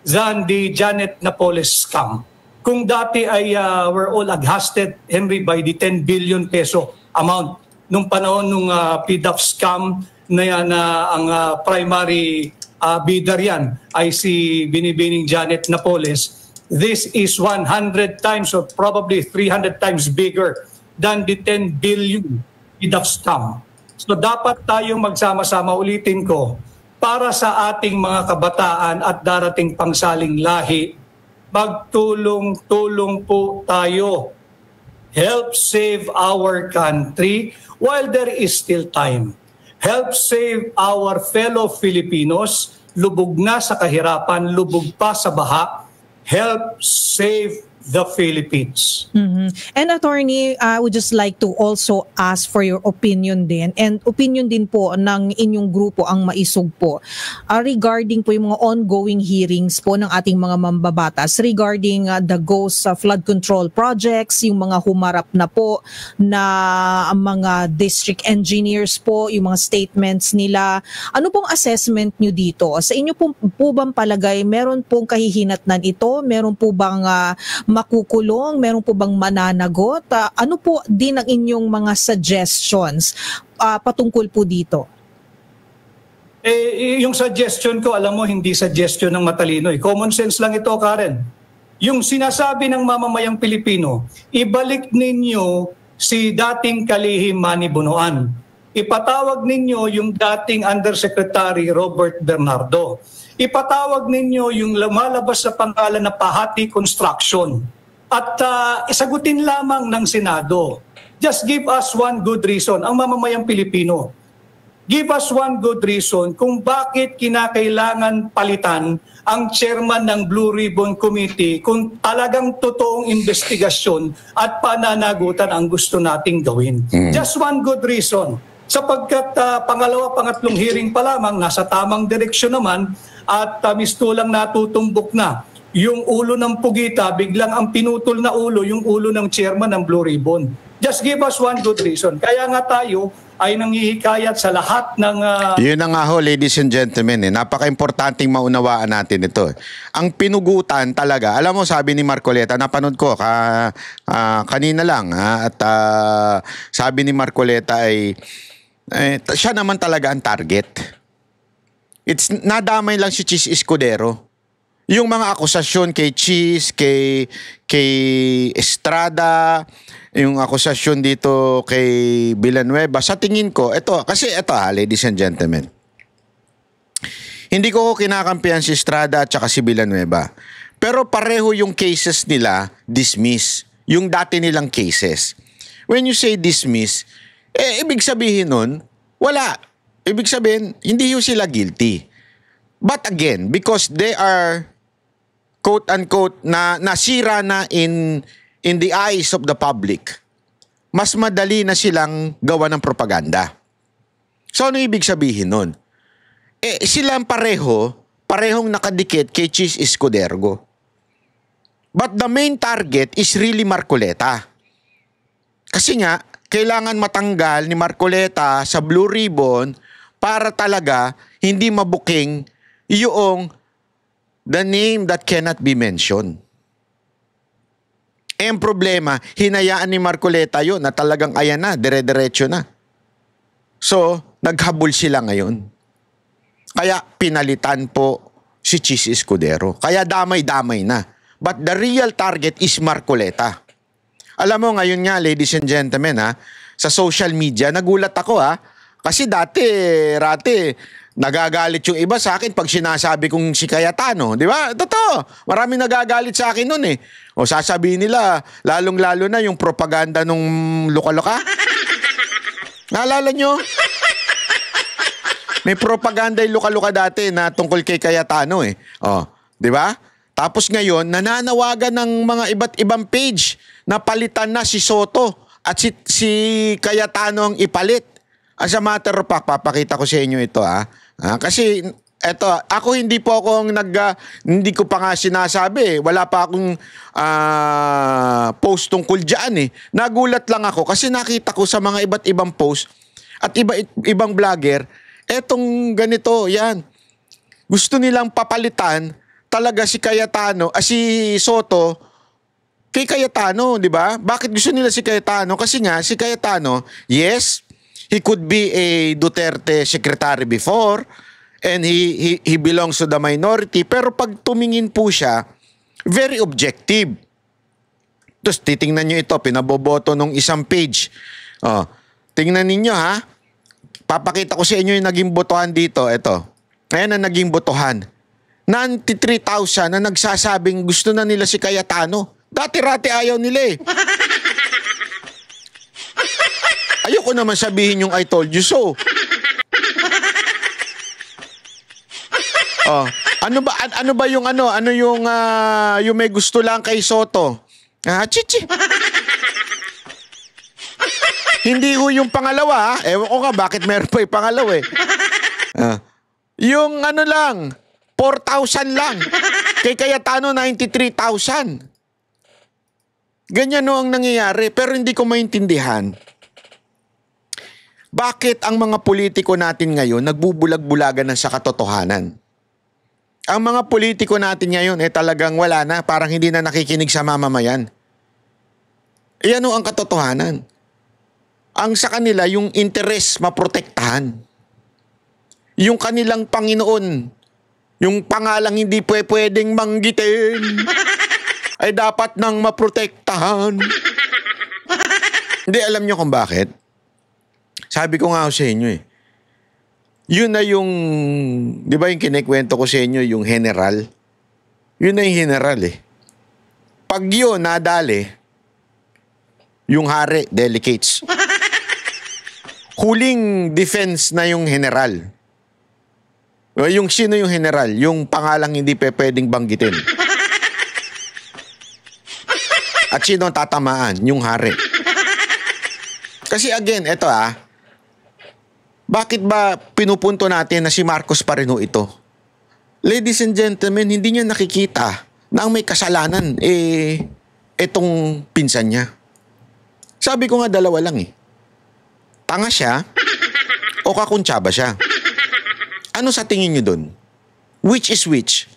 K: than the Janet Napoles scam. Kung dati ay we're all aghasted, Henry, by the 10 billion peso amount nung panahon nung PDAF scam na yan, ang primary bidder yan ay si Binibining Janet Napoles. This is 100 times or probably 300 times bigger than the 10 billion PDAF scam. So dapat tayong magsama-sama, ulitin ko, para sa ating mga kabataan at darating pangsaling lahi, magtulong-tulong po tayo. Help save our country while there is still time. Help save our fellow Filipinos, lubog na sa kahirapan, lubog pa sa baha. Help save the Philippines.
J: And Attorney, I would just like to also ask for your opinion din, and opinion din po ng inyong grupo, ang Maisog po, regarding po yung mga ongoing hearings po ng ating mga mambabatas regarding the ghost flood control projects, yung mga humarap na po na mga district engineers po, yung mga statements nila. Ano pong assessment nyo dito? Sa inyo po bang palagay, meron pong kahihinatnan ito? Meron po bang makukulong? Meron po bang mananagot? Ano po din ang inyong mga suggestions patungkol po dito?
K: Yung suggestion ko, alam mo, hindi suggestion ng matalino. Common sense lang ito, Karen. Yung sinasabi ng mamamayang Pilipino, ibalik ninyo si dating Kalihim Manny Bunuan. Ipatawag ninyo yung dating Undersecretary Robert Bernardo. Ipatawag ninyo yung lumalabas sa pangalan na Pahati Construction. At isagutin lamang ng Senado. Just give us one good reason, ang mamamayang Pilipino. Give us one good reason kung bakit kinakailangan palitan ang chairman ng Blue Ribbon Committee kung talagang totoong investigasyon at pananagutan ang gusto nating gawin. Just one good reason. Sapagkat pangalawa, pangatlong hearing pa lamang, nasa tamang direksyon naman at mistulang natutumbok na yung ulo ng pugita, biglang ang pinutol na ulo, yung ulo ng chairman ng Blue Ribbon. Just give us one good reason. Kaya nga tayo ay nanghihikayat sa lahat ng...
A: Yun na nga ho, ladies and gentlemen. Napaka-importanting maunawaan natin ito. Ang pinugutan talaga, alam mo, sabi ni Marcoleta, napanood ko kanina lang, at sabi ni Marcoleta ay siya naman talaga ang target. It's nadamay lang si Chis Escudero. Yung mga akusasyon kay Chis, kay Estrada, yung akusasyon dito kay Villanueva, sa tingin ko, ladies and gentlemen, hindi ko kinakampihan si Estrada at saka si Villanueva. Pero pareho yung cases nila, dismiss. Yung dati nilang cases. When you say dismiss, ibig sabihin nun, wala. Ibig sabihin, hindi yung sila guilty. But again, because they are, quote-unquote, na nasira na in the eyes of the public, mas madali na silang gawa ng propaganda. So, ano ibig sabihin nun? Silang parehong nakadikit kay Chis Escudero. But the main target is really Marcoleta. Kasi nga, kailangan matanggal ni Marcoleta sa Blue Ribbon para talaga hindi mabuking yung the name that cannot be mentioned. Ang problema, hinayaan ni Marcoleta yun na talagang ayan na, dire-diretso na. So, naghabol sila ngayon. Kaya pinalitan po si Chis Escudero. Kaya damay-damay na. But the real target is Marcoleta. Alam mo ngayon nga, ladies and gentlemen, sa social media, nagulat ako kasi dati, nagagalit yung iba sa akin pag sinasabi kong si Cayetano. Di ba? Totoo. Maraming nagagalit sa akin nun O sasabihin nila, lalong-lalo na yung propaganda nung luka-luka. Naalala nyo? May propaganda yung luka-luka dati na tungkol kay Cayetano di ba? Tapos ngayon, nananawagan ng mga iba't ibang page na palitan na si Soto at si Cayetano ang ipalit. As a matter of fact, papakita ko sa inyo ito kasi eto, ako hindi hindi ko pa nga sinasabi. Wala pa akong post tungkol dyan Nagulat lang ako kasi nakita ko sa mga iba't ibang post at ibang vlogger, etong ganito, yan. Gusto nilang papalitan talaga si Cayetano, si Soto kay Cayetano, di ba? Bakit gusto nila si Cayetano? Kasi nga, si Cayetano, yes, he could be a Duterte secretary before and he belongs to the minority, pero pag tumingin po siya, very objective. Tapos titingnan nyo ito, pinaboboto nung isang page. Tingnan ninyo Papakita ko sa inyo yung naging botohan dito. Ito. Ayan ang naging botohan. 93,000 na nagsasabing gusto na nila si Cayetano. Dati-rati ayaw nila Ayoko naman sabihin yung I told you so. Ano ba yung yung may gusto lang kay Soto? Chichi. Hindi ho yung pangalawa Ewan ko nga bakit meron pa yung pangalawa yung lang 4,000 lang. Kay Cayetano 93,000. Ganyan ang nangyayari, pero hindi ko maintindihan. Bakit ang mga politiko natin ngayon nagbubulag-bulagan sa katotohanan? Ang mga politiko natin ngayon talagang wala na, parang hindi na nakikinig sa mamamayan. Iyan ang katotohanan. Ang sa kanila, yung interes maprotektahan. Yung kanilang Panginoon, yung pangalang hindi pwedeng manggitin, ay dapat nang maprotektahan. Hindi, alam nyo kung bakit? Sabi ko nga sa inyo Yun na yung, di ba yung kinikwento ko sa inyo, yung general? Yun na yung general Pag yun nadali, yung hari, delicates. Huling defense na yung general. Yung sino yung general? Yung pangalang hindi pwedeng banggitin. At sino ang tatamaan? Yung hari. Kasi again, eto bakit ba pinupunto natin na si Marcos pa rin ito? Ladies and gentlemen, hindi niya nakikita na ang may kasalanan, etong pinsan niya. Sabi ko nga dalawa lang Tanga siya o kakuntsaba siya? Ano sa tingin niyo dun? Which is which?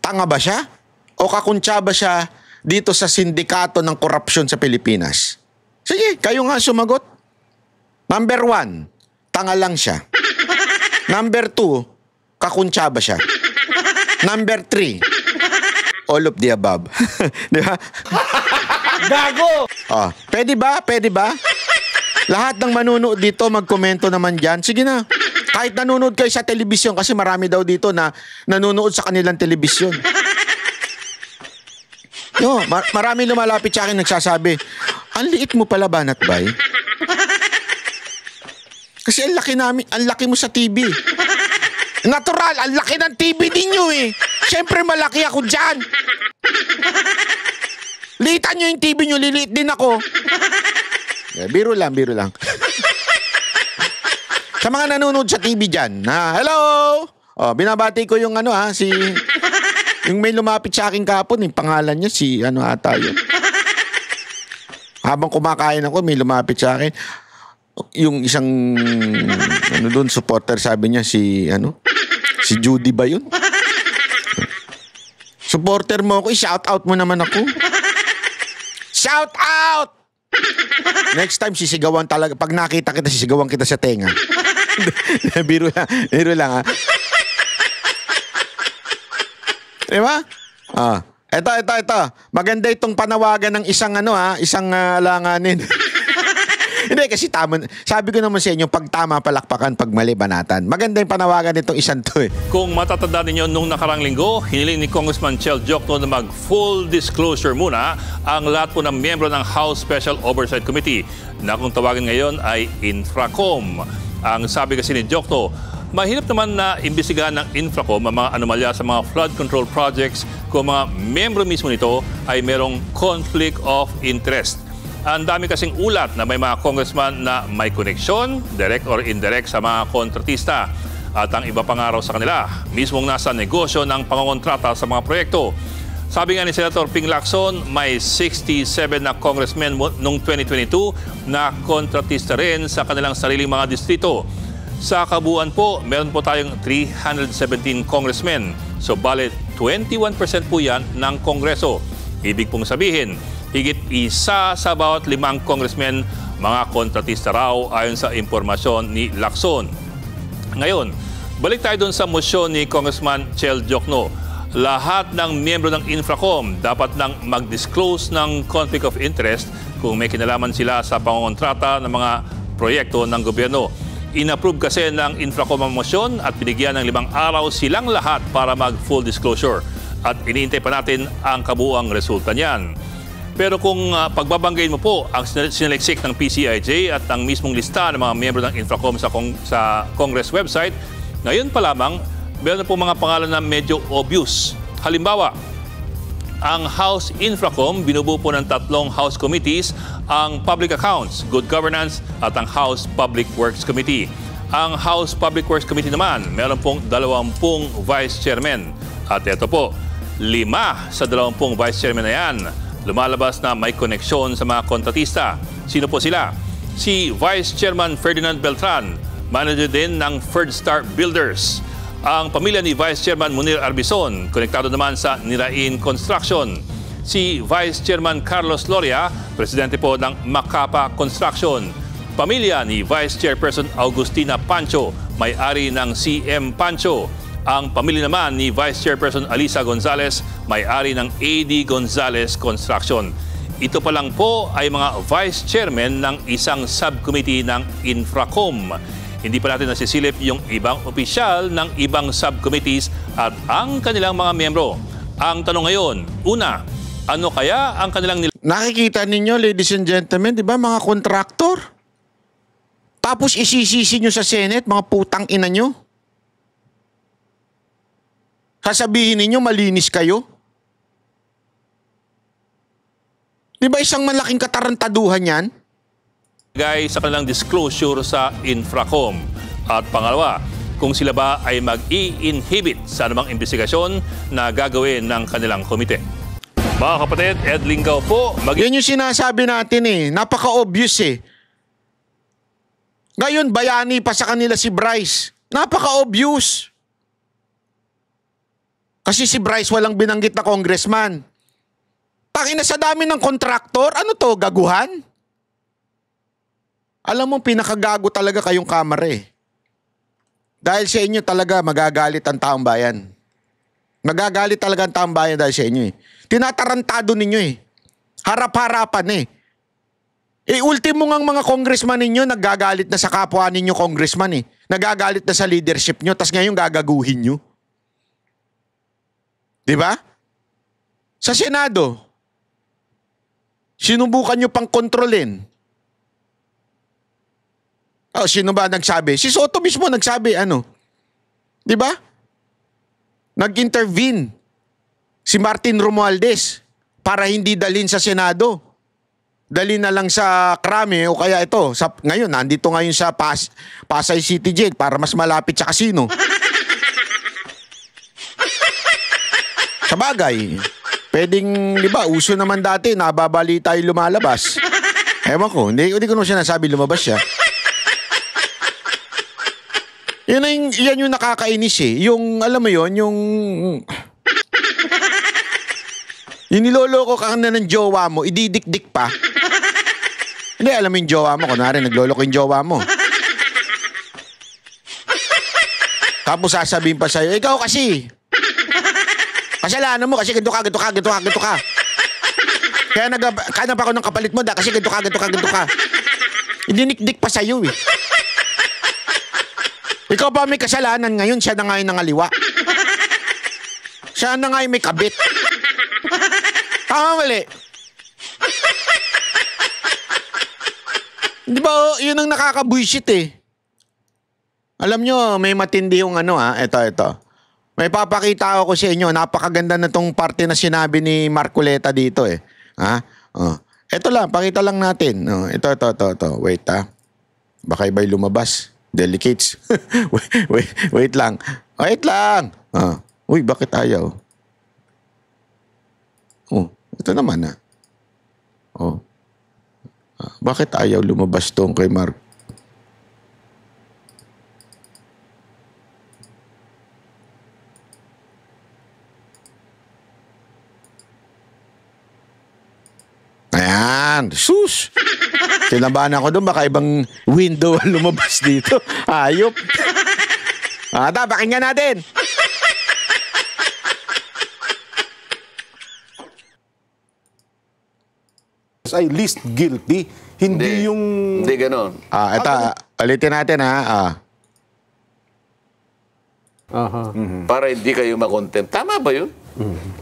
A: Tanga ba siya o kakuntsaba siya dito sa sindikato ng korupsyon sa Pilipinas? Sige, kayo nga sumagot. Number 1, tanga lang siya. Number 2, kakuntsaba siya. Number 3, all of the above. Di ba?
F: Gago!
A: Pwede ba? Pwede ba? Lahat ng manunood dito, magkomento naman dyan. Sige na. Kahit nanonood kayo sa telebisyon, kasi marami daw dito na nanonood sa kanilang telebisyon. No, marami lumalapit sa akin nagsasabi, ang liit mo pala, Banat Bay. Kasi ang laki mo sa TV. Natural, ang laki ng TV ninyo Siyempre malaki ako dyan. Liitan nyo yung TV nyo, liliit din ako. Biro lang. Sa mga nanonood sa TV dyan, hello! Binabati ko yung yung may lumapit sa akin kahapon, yung pangalan niya, si ata yun. Habang kumakain ako, may lumapit sa akin. Yung isang, doon, supporter, sabi niya, si Judy ba yun? Supporter mo ako, shout out mo naman ako. Shout out! Next time, sisigawan talaga. Pag nakita kita, sisigawan kita sa tenga. Biro lang Diba? Ito. Maganda itong panawagan ng isang isang langanin. Hindi, kasi tama. Sabi ko naman sa inyo, pag tama palakpakan, pag mali banatan. Maganda yung panawagan nitong isang to
L: Kung matatanda ninyo, nung nakarang linggo, hiniling ni Congressman Chel Diokno na mag-full disclosure muna ang lahat po ng miyembro ng House Special Oversight Committee na kung tawagin ngayon ay Infracom. Ang sabi kasi ni Diokno, mahirap naman na imbestigahan ng Infracom ang mga anomalya sa mga flood control projects kung mga miyembro mismo nito ay merong conflict of interest. Ang dami kasing ulat na may mga congressman na may koneksyon, direct or indirect, sa mga kontratista. At ang iba pang araw sa kanila, mismong nasa negosyo ng pangongontrata sa mga proyekto. Sabi nga ni Senator Ping Lacson, may 67 na congressmen noong 2022 na kontratista rin sa kanilang sariling mga distrito. Sa kabuuan po, meron po tayong 317 congressmen. So, bale 21% po yan ng Kongreso. Ibig pong sabihin, higit isa sa bawat 5 congressmen, mga kontratista raw ayon sa impormasyon ni Lacson. Ngayon, balik tayo dun sa mosyon ni Congressman Chel Diokno. Lahat ng miyembro ng Infracom dapat nang mag-disclose ng conflict of interest kung may kinalaman sila sa pangongontrata ng mga proyekto ng gobyerno. In-approve kasi ng Infracom ang mosyon at binigyan ng 5 araw silang lahat para mag-full disclosure. At iniintay pa natin ang kabuuang resulta niyan. Pero kung pagbabanggain mo po ang sinaliksik ng PCIJ at ang mismong lista ng mga miyembro ng Infracom sa Congress website, ngayon pa lamang, meron na po mga pangalan na medyo obvious. Halimbawa, ang House Infracom, binubuo po ng 3 House Committees, ang Public Accounts, Good Governance at ang House Public Works Committee. Ang House Public Works Committee naman, meron pong 20 Vice Chairman. At ito po, 5 sa 20 Vice Chairman na yan, lumalabas na may koneksyon sa mga kontratista. Sino po sila? Si Vice Chairman Ferdinand Beltran, manager din ng Third Star Builders. Ang pamilya ni Vice Chairman Munir Arbizon, konektado naman sa Nirain Construction. Si Vice Chairman Carlos Loria, presidente po ng Macapa Construction. Pamilya ni Vice Chairperson Augustina Pancho, may-ari ng CM Pancho. Ang pamilya naman ni Vice Chairperson Alisa Gonzales, may-ari ng AD Gonzales Construction. ito pa lang po ay mga vice chairman ng isang subcommittee ng Infracom. Hindi pa natin nasisilip yung ibang opisyal ng ibang subcommittees at ang kanilang mga miyembro. Ang tanong ngayon, una, ano kaya ang kanilang
A: Nakikita ninyo, ladies and gentlemen, di ba, mga kontraktor? Tapos isisisi nyo sa Senate, mga putang ina nyo. Sasabihin ninyo, malinis kayo. Di ba isang malaking katarantaduhan yan?
L: Guys, sa kanilang disclosure sa Infracom. At pangalawa, kung sila ba ay mag-i-inhibit sa anumang investigasyon na gagawin ng kanilang komite. Mga kapatid, Ed Lingaw po.
A: Yan yung sinasabi natin eh. Napaka-obvious eh. Ngayon, bayani pa sa kanila si Bryce. Napaka-obvious. Kasi si Bryce walang binanggit na congressman. Tangina sa dami ng kontraktor, ano to, gaguhan? Alam mo, pinakagago talaga kayong kamara eh. Dahil sa inyo talaga magagalit ang taong bayan. Magagalit talaga ang taong bayan dahil sa inyo eh. Tinatarantado ninyo eh. Harap-harapan eh. Ultimo ngang mga congressman ninyo naggagalit na sa kapwa ninyo congressman eh. Nagagalit na sa leadership nyo, tas ngayon gagaguhin nyo. Diba? Sa Senado, sinubukan nyo pang kontrolin. Sino ba nagsabi? Si Soto mismo nagsabi, ano? Diba? Nag-intervene si Martin Romualdez para hindi dalhin sa Senado. Dalhin na lang sa Krame o kaya ito. Ngayon, nandito ngayon sa Pasay City Jail para mas malapit sa casino. Sa bagay, pwedeng, di ba, uso naman dati, nababalita yung lumalabas. Ewan ko, hindi ko naman siya nasabi lumabas siya. Yan yung nakakainis eh. Yung, alam mo yon, yung niloloko ka na ng jowa mo, ididikdik pa. Hindi, alam mo yung jowa mo, kunwari nagloloko yung jowa mo. Tapos sasabihin pa sa'yo, ikaw kasi. Kasalanan mo kasi ganito ka. Kaya nagkanap ako ng kapalit mo kasi ganito ka. Idinikdik pa sa'yo eh. Ikaw pa may kasalanan ngayon, siya na nga yung nangaliwa. Siya na nga yung may kabit. Tama mali. Di ba, yun ang nakakabuisit eh. Alam nyo, may matindi yung ano ito. May papakita ako sa inyo, napakaganda na tong parte na sinabi ni Marcoleta dito eh. Ito lang, pakita lang natin. Ito. Wait baka iba'y lumabas. Delicates. wait lang. Wait lang. Uy, bakit ayaw? Ito naman bakit ayaw lumabas tong kay Mark? Ayan. Sus! Kinabahan ako doon, baka ibang window lumabas dito. Ayop. Pakinggan natin.
M: Ay least guilty, hindi yung...
N: Hindi ganon.
A: Ito, ulitin natin
N: Para hindi kayo makontempt. Tama ba yun?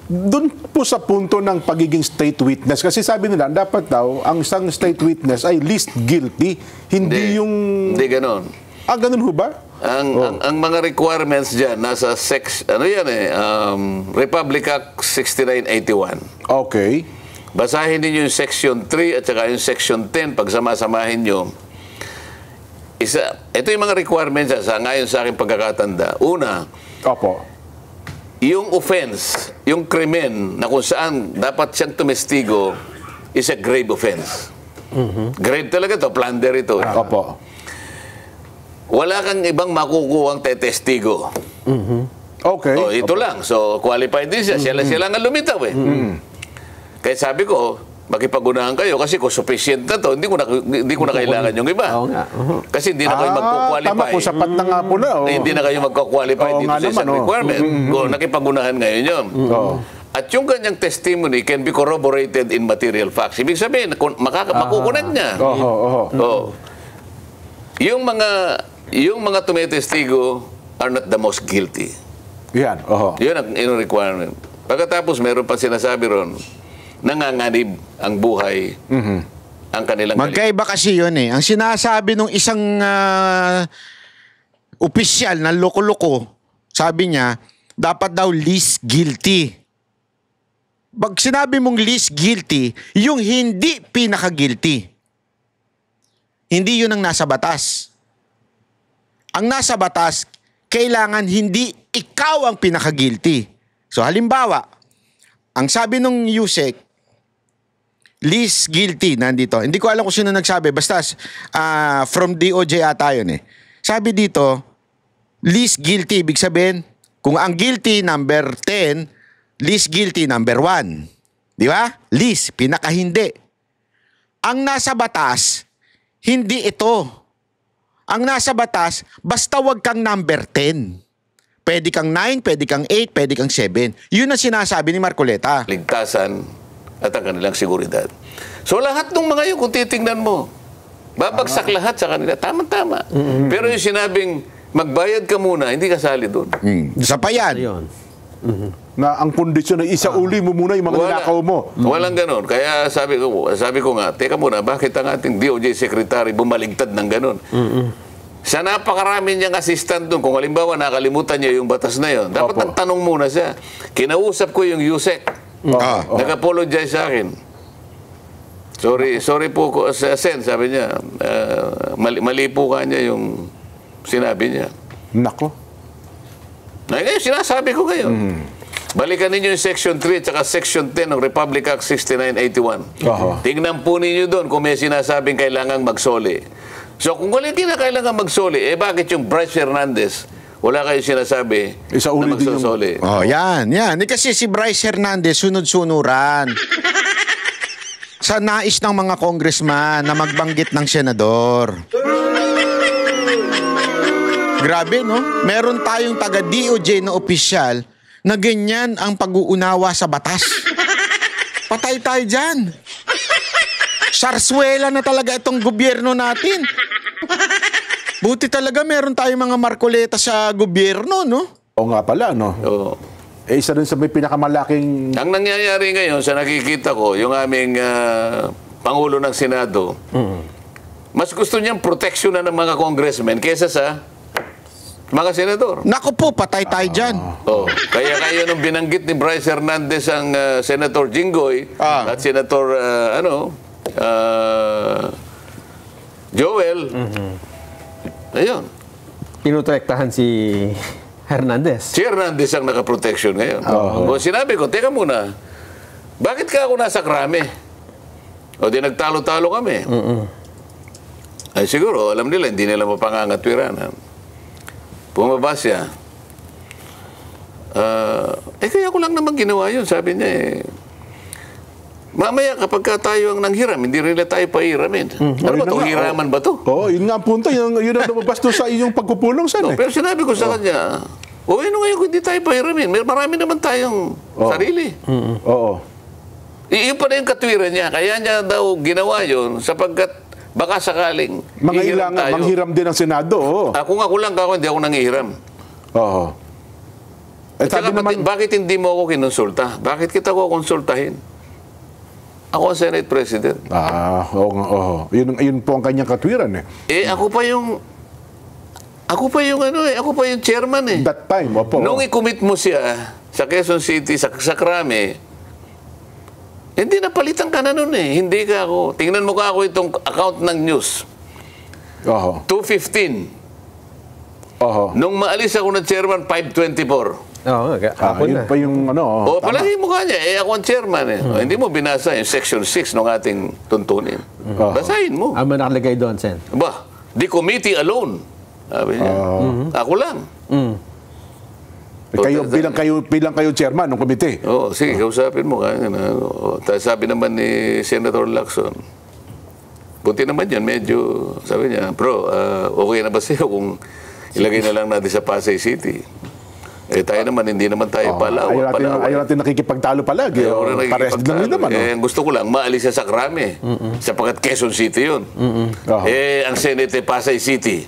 M: Doon po sa punto ng pagiging state witness, kasi sabi nila, dapat daw, ang isang state witness ay least guilty, hindi yung...
N: Hindi ganon.
M: Ganun ho ba?
N: Ang mga requirements dyan, nasa Republic Act 6981.
M: Okay.
N: Basahin niyo yung Section 3 at saka yung Section 10, pagsama-samahin nyo. Ito yung mga requirements ngayon sa aking pagkakatanda. Una, yung offense, yung krimen na kung saan dapat siyang tumestigo is a grave offense. Grave talaga to, plunder ito. Wala kang ibang makukuhang tetestigo.
M: Okay.
N: Ito lang. So, qualified din siya. Sila nga lumitaw eh. Kaya sabi ko, makipag-unahan kayo kasi kung sufficient na to, hindi ko na kailangan yung iba. Kasi hindi na kayo magkukwalify.
M: Tama po, sapat na nga po na.
N: Hindi na kayo magkukwalify dito sa isang requirement. Kung nakipag-unahan ngayon yun. At yung kanyang testimony can be corroborated in material facts. Ibig sabihin, makukunan niya. Yung mga tumitestigo are not the most guilty.
M: Yan.
N: Yun ang requirement. Pagkatapos, meron pa sinasabi ron, nanganganib ang buhay, ang kanilang
A: magkaiba kasi yun eh. Ang sinasabi ng isang opisyal na loko-loko, sabi niya, dapat daw least guilty. Pag sinabi mong least guilty, yung hindi pinaka-guilty. Hindi yun ang nasa batas. Ang nasa batas, kailangan hindi ikaw ang pinaka-guilty. So halimbawa, ang sabi nung USEC, least guilty, nandito. Hindi ko alam kung sino nagsabi, basta from DOJ ata yun eh. Sabi dito, least guilty, ibig sabihin, kung ang guilty number 10, least guilty number 1. Di ba? Least, pinaka-hindi. Ang nasa batas, hindi ito. Ang nasa batas, basta wag kang number 10. Pwede kang 9, pwede kang 8, pwede kang 7. Yun ang sinasabi ni Marcoleta.
N: Ligtasan at ang kanilang seguridad. So lahat ng mga yun, kung titingnan mo, babagsak lahat sa kanila. Tama-tama. Pero yung sinabing, magbayad ka muna, hindi kasali doon.
A: Sa payan.
M: Na ang kondisyon ay isauli mo muna yung mga nilakaw mo.
N: Walang ganon. Kaya sabi ko nga, teka muna, bakit ang ating DOJ Secretary bumaligtad ng ganon? Sa napakarami niyang assistant doon, kung halimbawa nakalimutan niya yung batas na yun, dapat nagtanong muna siya. Kinausap ko yung USEC. Nag-apologize sa akin. Sorry po, Sen, sabi niya. Mali po ka niya yung sinabi niya.
M: Nako.
N: Ngayon, sinasabi ko ngayon. Balikan ninyo yung Section 3 at saka Section 10 ng Republic Act 6981. Tingnan po ninyo doon kung may sinasabing kailangang magsoli. So kung wala kinakailangan magsoli, bakit yung Bryce Hernandez, wala kayo sinasabi na magsosoli?
A: Yan. Kasi si Bryce Hernandez, sunod-sunuran. Sa nais ng mga congressman na magbanggit ng senador. Grabe, no? Meron tayong taga-DOJ na opisyal na ganyan ang pag-uunawa sa batas. Patay tayo dyan. Sarswela na talaga itong gobyerno natin. Buti talaga meron tayong mga Marcoleta sa gobyerno, no?
M: Oo nga pala, no?
N: Oo.
M: Isa rin sa may pinakamalaking...
N: Ang nangyayari ngayon sa nakikita ko, yung aming Pangulo ng Senado, mas gusto niyang proteksyonan ng mga congressmen kaysa sa mga senador.
A: Naku po, patay tayo dyan.
N: Kaya kayo nung binanggit ni Bryce Hernandez ang Senator Jinggoy at Senator Joel, ayun.
F: Pinutektahan si Hernandez.
N: Si Hernandez ang nakaproteksyon ngayon. Kung sinabi ko, teka muna, bakit ka ako nasa krame? O di nagtalo-talo kami. Ay siguro, alam nila, hindi nila mapangangatwiranan. Bumaba siya. Kaya ko lang naman ginawa yun. Sabi niya mamaya kapag tayo ang nanghiram, hindi rin tayo pahiramin. Ano ba ito? Hiraman ba ito?
M: Yun nga ang punto. Yun ang lumabas doon sa iyong pagpupulong sana.
N: Pero sinabi ko sa kanya, ano ngayon kung hindi tayo pahiramin? Marami naman tayong sarili. Iyon pa na yung katwiran niya. Kaya niya daw ginawa yun sapagkat baka sakaling
M: manghiram din ang Senado.
N: Ako lang ako, hindi ako nanghihiram. Bakit hindi mo ako kinonsulta? Bakit kita ko konsultahin? Ako ang Senate President.
M: Yun po ang kanyang katwiran
N: ako pa yung chairman
M: That time,
N: Nung i-commit mo siya sa Quezon City, sa Krame, hindi napalitan ka na nun Hindi ka ako. Tingnan mo ka ako itong account ng news. 2:15. Nung maalis ako ng chairman, 5:24.
M: Yun pa yung
N: palagi mo ka niya. Ako ang chairman Hindi mo binasa yung Section 6 ng ating tuntunin. Basahin mo.
F: Ano nakalagay doon, Sen?
N: The committee alone. Sabi niya. Ako lang.
M: Bilang kayo chairman ng komite.
N: Sige, kausapin mo. Sabi naman ni Senator Lacson, buti naman yan, medyo, sabi niya, bro, okay na ba sa'yo kung ilagay na lang natin sa Pasay City? Tayo naman, hindi naman tayo
M: Ayaw natin nakikipagtalo palagi. Pares lang din naman.
N: Ang gusto ko lang, maalis sa Krame. Sapagkat Quezon City yun. Ang Senate Pasay City.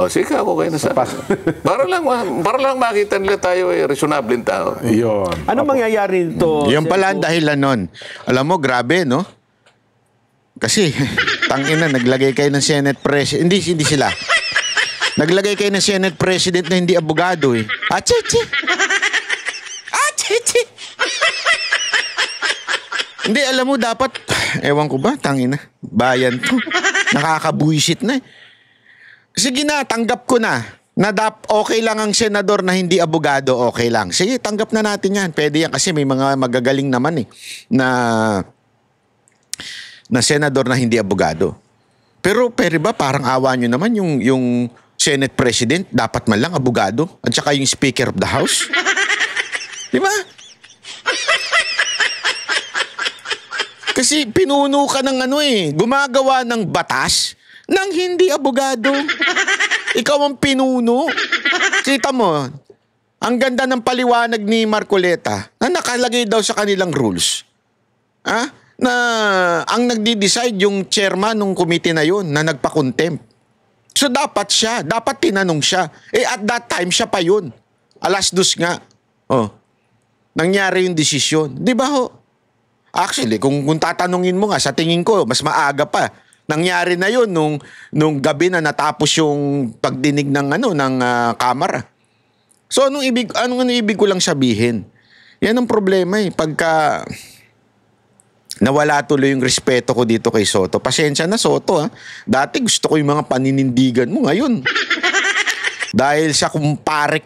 N: Sige, ako kayo na sa... para lang makita nila tayo reasonable tao.
F: Yun. Ano mangyayari nito?
A: Yan pala ang dahilan nun. Alam mo, grabe, no? Kasi, tangina, naglagay kayo ng Senate President. Hindi sila. Naglagay kayo ng Senate President na hindi abogado eh. Achichi! Hindi, alam mo, dapat, ewan ko ba, tangina, bayan to. Nakakabuisit na eh. Sige na, tanggap ko na. Okay lang ang senador na hindi abogado, okay lang. Sige, tanggap na natin yan. Pwede yan kasi may mga magagaling naman eh na senador na hindi abogado. Pero ba parang awa nyo naman yung Senate President dapat man lang abogado at saka yung Speaker of the House? Di ba? Kasi pinuno ka ng gumagawa ng batas ng hindi abogado. Ikaw ang pinuno. Kita mo, ang ganda ng paliwanag ni Marcoleta na nakalagay daw sa kanilang rules. Na ang nagdi-decide yung chairman ng committee na yun na nagpa-contempt. So dapat tinanong siya. At that time siya pa yun. Alas 2 nga. Nangyari yung desisyon. Di ba ho? Actually, kung tatanungin mo nga, sa tingin ko, mas maaga pa. Nangyari na yun nung gabi na natapos yung pagdinig ng kamara. So anong ibig ko lang sabihin? Yan ang problema eh. Pagka nawala tuloy yung respeto ko dito kay Soto. Pasensya na, Soto, ha. Dati gusto ko yung mga paninindigan mo. Ngayon, dahil sa kumpare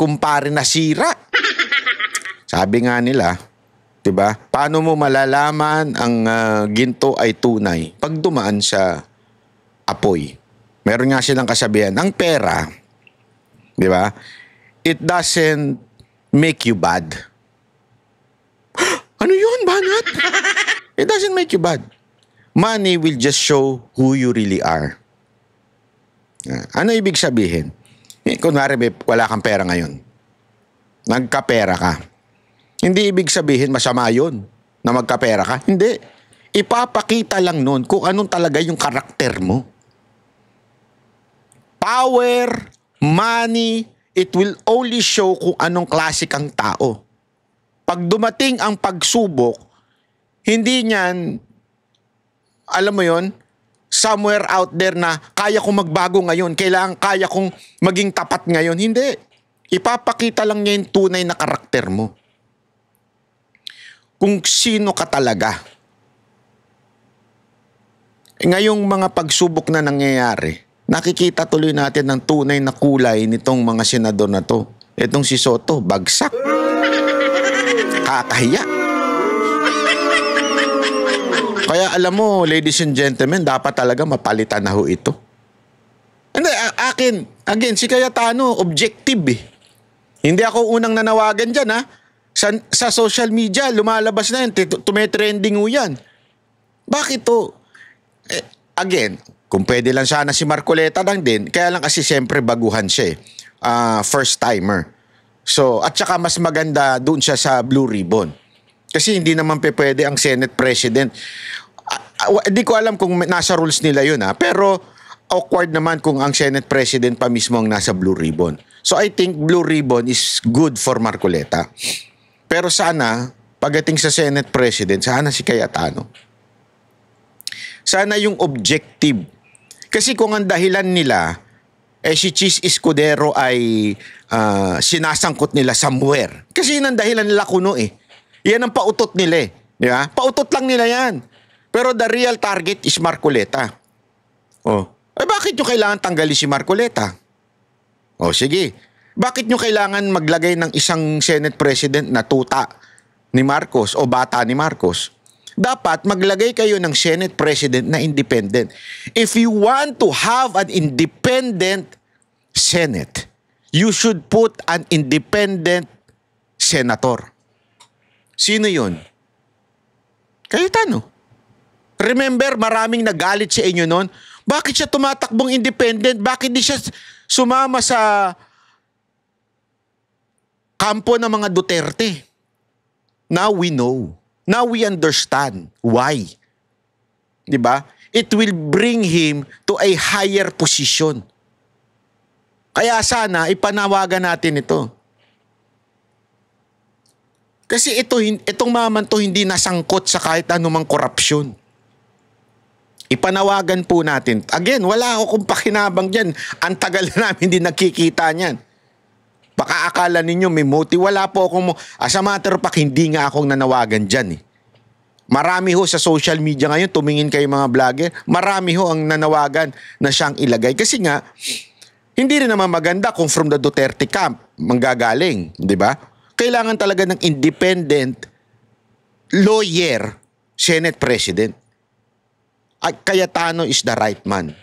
A: na sira. Sabi nga nila, diba? Paano mo malalaman ang ginto ay tunay pag dumaan sa apoy? Meron nga silang kasabihan, ang pera, diba? It doesn't make you bad. Ano yun, Banat? It doesn't make you bad. Money will just show who you really are. Ano ibig sabihin? Kunwari, wala kang pera ngayon. Nagkapera ka. Hindi ibig sabihin masama yun na magkapera ka. Hindi. Ipapakita lang nun kung anong talaga yung karakter mo. Power, money, it will only show kung anong klase kang tao. Pag dumating ang pagsubok, hindi niyan, alam mo yon, somewhere out there na kaya kong magbago ngayon, kaya kong maging tapat ngayon. Hindi. Ipapakita lang niya yung tunay na karakter mo. Kung sino ka talaga. Ngayong mga pagsubok na nangyayari, nakikita tuloy natin ang tunay na kulay nitong mga senador na to. Itong si Soto, bagsak. Kakahiya. Kaya alam mo, ladies and gentlemen, dapat talaga mapalitan na ho ito. Hindi, again, si Cayetano, objective eh. Hindi ako unang nanawagan dyan ha. Sa social media, lumalabas na yan, tumetrending ho yan. Bakit to? Again, kung pwede lang sana si Marcoleta lang din, kaya lang kasi siyempre baguhan siya eh. First timer. So, at saka mas maganda doon siya sa Blue Ribbon. Kasi hindi naman pwede ang Senate President. Hindi ko alam kung nasa rules nila yun ha. Pero awkward naman kung ang Senate President pa mismo ang nasa Blue Ribbon. So I think Blue Ribbon is good for Marcoleta. Pero sana, pagdating sa Senate President, sana si Cayetano. Sana yung objective. Kasi kung ang dahilan nila, si Chis Escudero ay sinasangkot nila somewhere. Kasi yun ang dahilan nila kuno eh. Yan ang pautot nila eh. Yeah? Pautot lang nila yan. Pero the real target is Marcoleta. Bakit nyo kailangan tanggalin si Marcoleta? Sige. Bakit nyo kailangan maglagay ng isang Senate President na tuta ni Marcos o bata ni Marcos? Dapat maglagay kayo ng Senate President na independent. If you want to have an independent Senate, you should put an independent senator. Sino yun? Cayetano. Remember, maraming nagalit sa inyo noon. Bakit siya tumatakbong independent? Bakit di siya sumama sa kampo ng mga Duterte. Now we know. Now we understand why. Diba? It will bring him to a higher position. Kaya sana ipanawagan natin ito. Kasi itong maman to hindi nasangkot sa kahit anumang korupsyon. Ipanawagan po natin. Again, wala akong pakinabang dyan. Ang tagal na namin hindi nakikita niyan. Baka akala ninyo may motive. Wala po akong... As a matter of fact, hindi nga akong nanawagan dyan eh. Marami ho sa social media ngayon, tumingin kayo mga vlogger, marami ho ang nanawagan na siyang ilagay. Kasi nga, hindi rin naman maganda kung from the Duterte camp manggagaling, di ba? Kailangan talaga ng independent lawyer, Senate President. At Cayetano is the right man.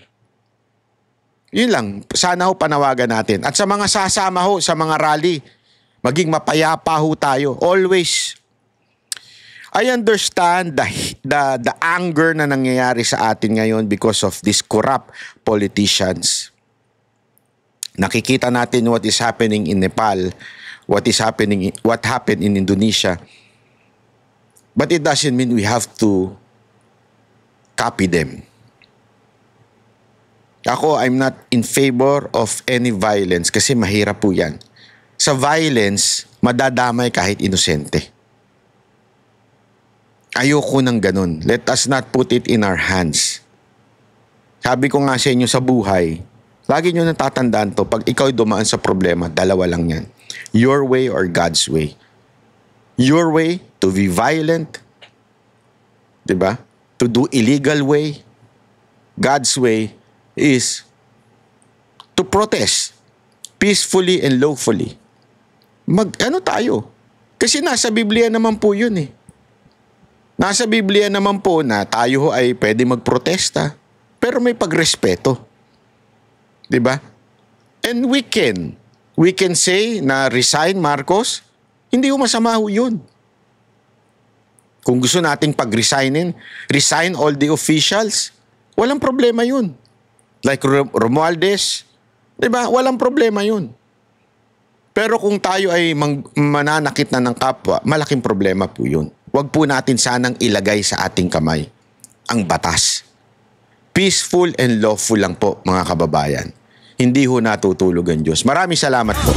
A: Yun lang, sana ho panawagan natin. At sa mga sasama ho, sa mga rally, maging mapayapa ho tayo. Always. I understand the anger na nangyayari sa atin ngayon because of these corrupt politicians. Nakikita natin what is happening in Nepal, what happened in Indonesia. But it doesn't mean we have to copy them. Ako, I'm not in favor of any violence kasi mahirap po yan. Sa violence, madadamay kahit inosente. Ayoko ng ganun. Let us not put it in our hands. Sabi ko nga sa inyo sa buhay, lagi nyo natatandaan to, pag ikaw dumaan sa problema, dalawa lang yan. Your way or God's way. Your way to be violent, diba? To do illegal way. God's way is to protest peacefully and lawfully. Ano tayo? Kasi nasa Biblia naman po yun eh. Nasa Biblia naman po na tayo ay pwede magprotesta, pero may pagrespeto. Diba? And we can say na resign Marcos, hindi ko masama ho yun. Kung gusto nating pag-resignin, resign all the officials, walang problema yun. Like Romualdez, diba? Walang problema yun. Pero kung tayo ay mananakit na ng kapwa, malaking problema po yun. Huwag po natin sanang ilagay sa ating kamay ang batas. Peaceful and lawful lang po, mga kababayan. Hindi ho natutulog ang Diyos. Maraming salamat po.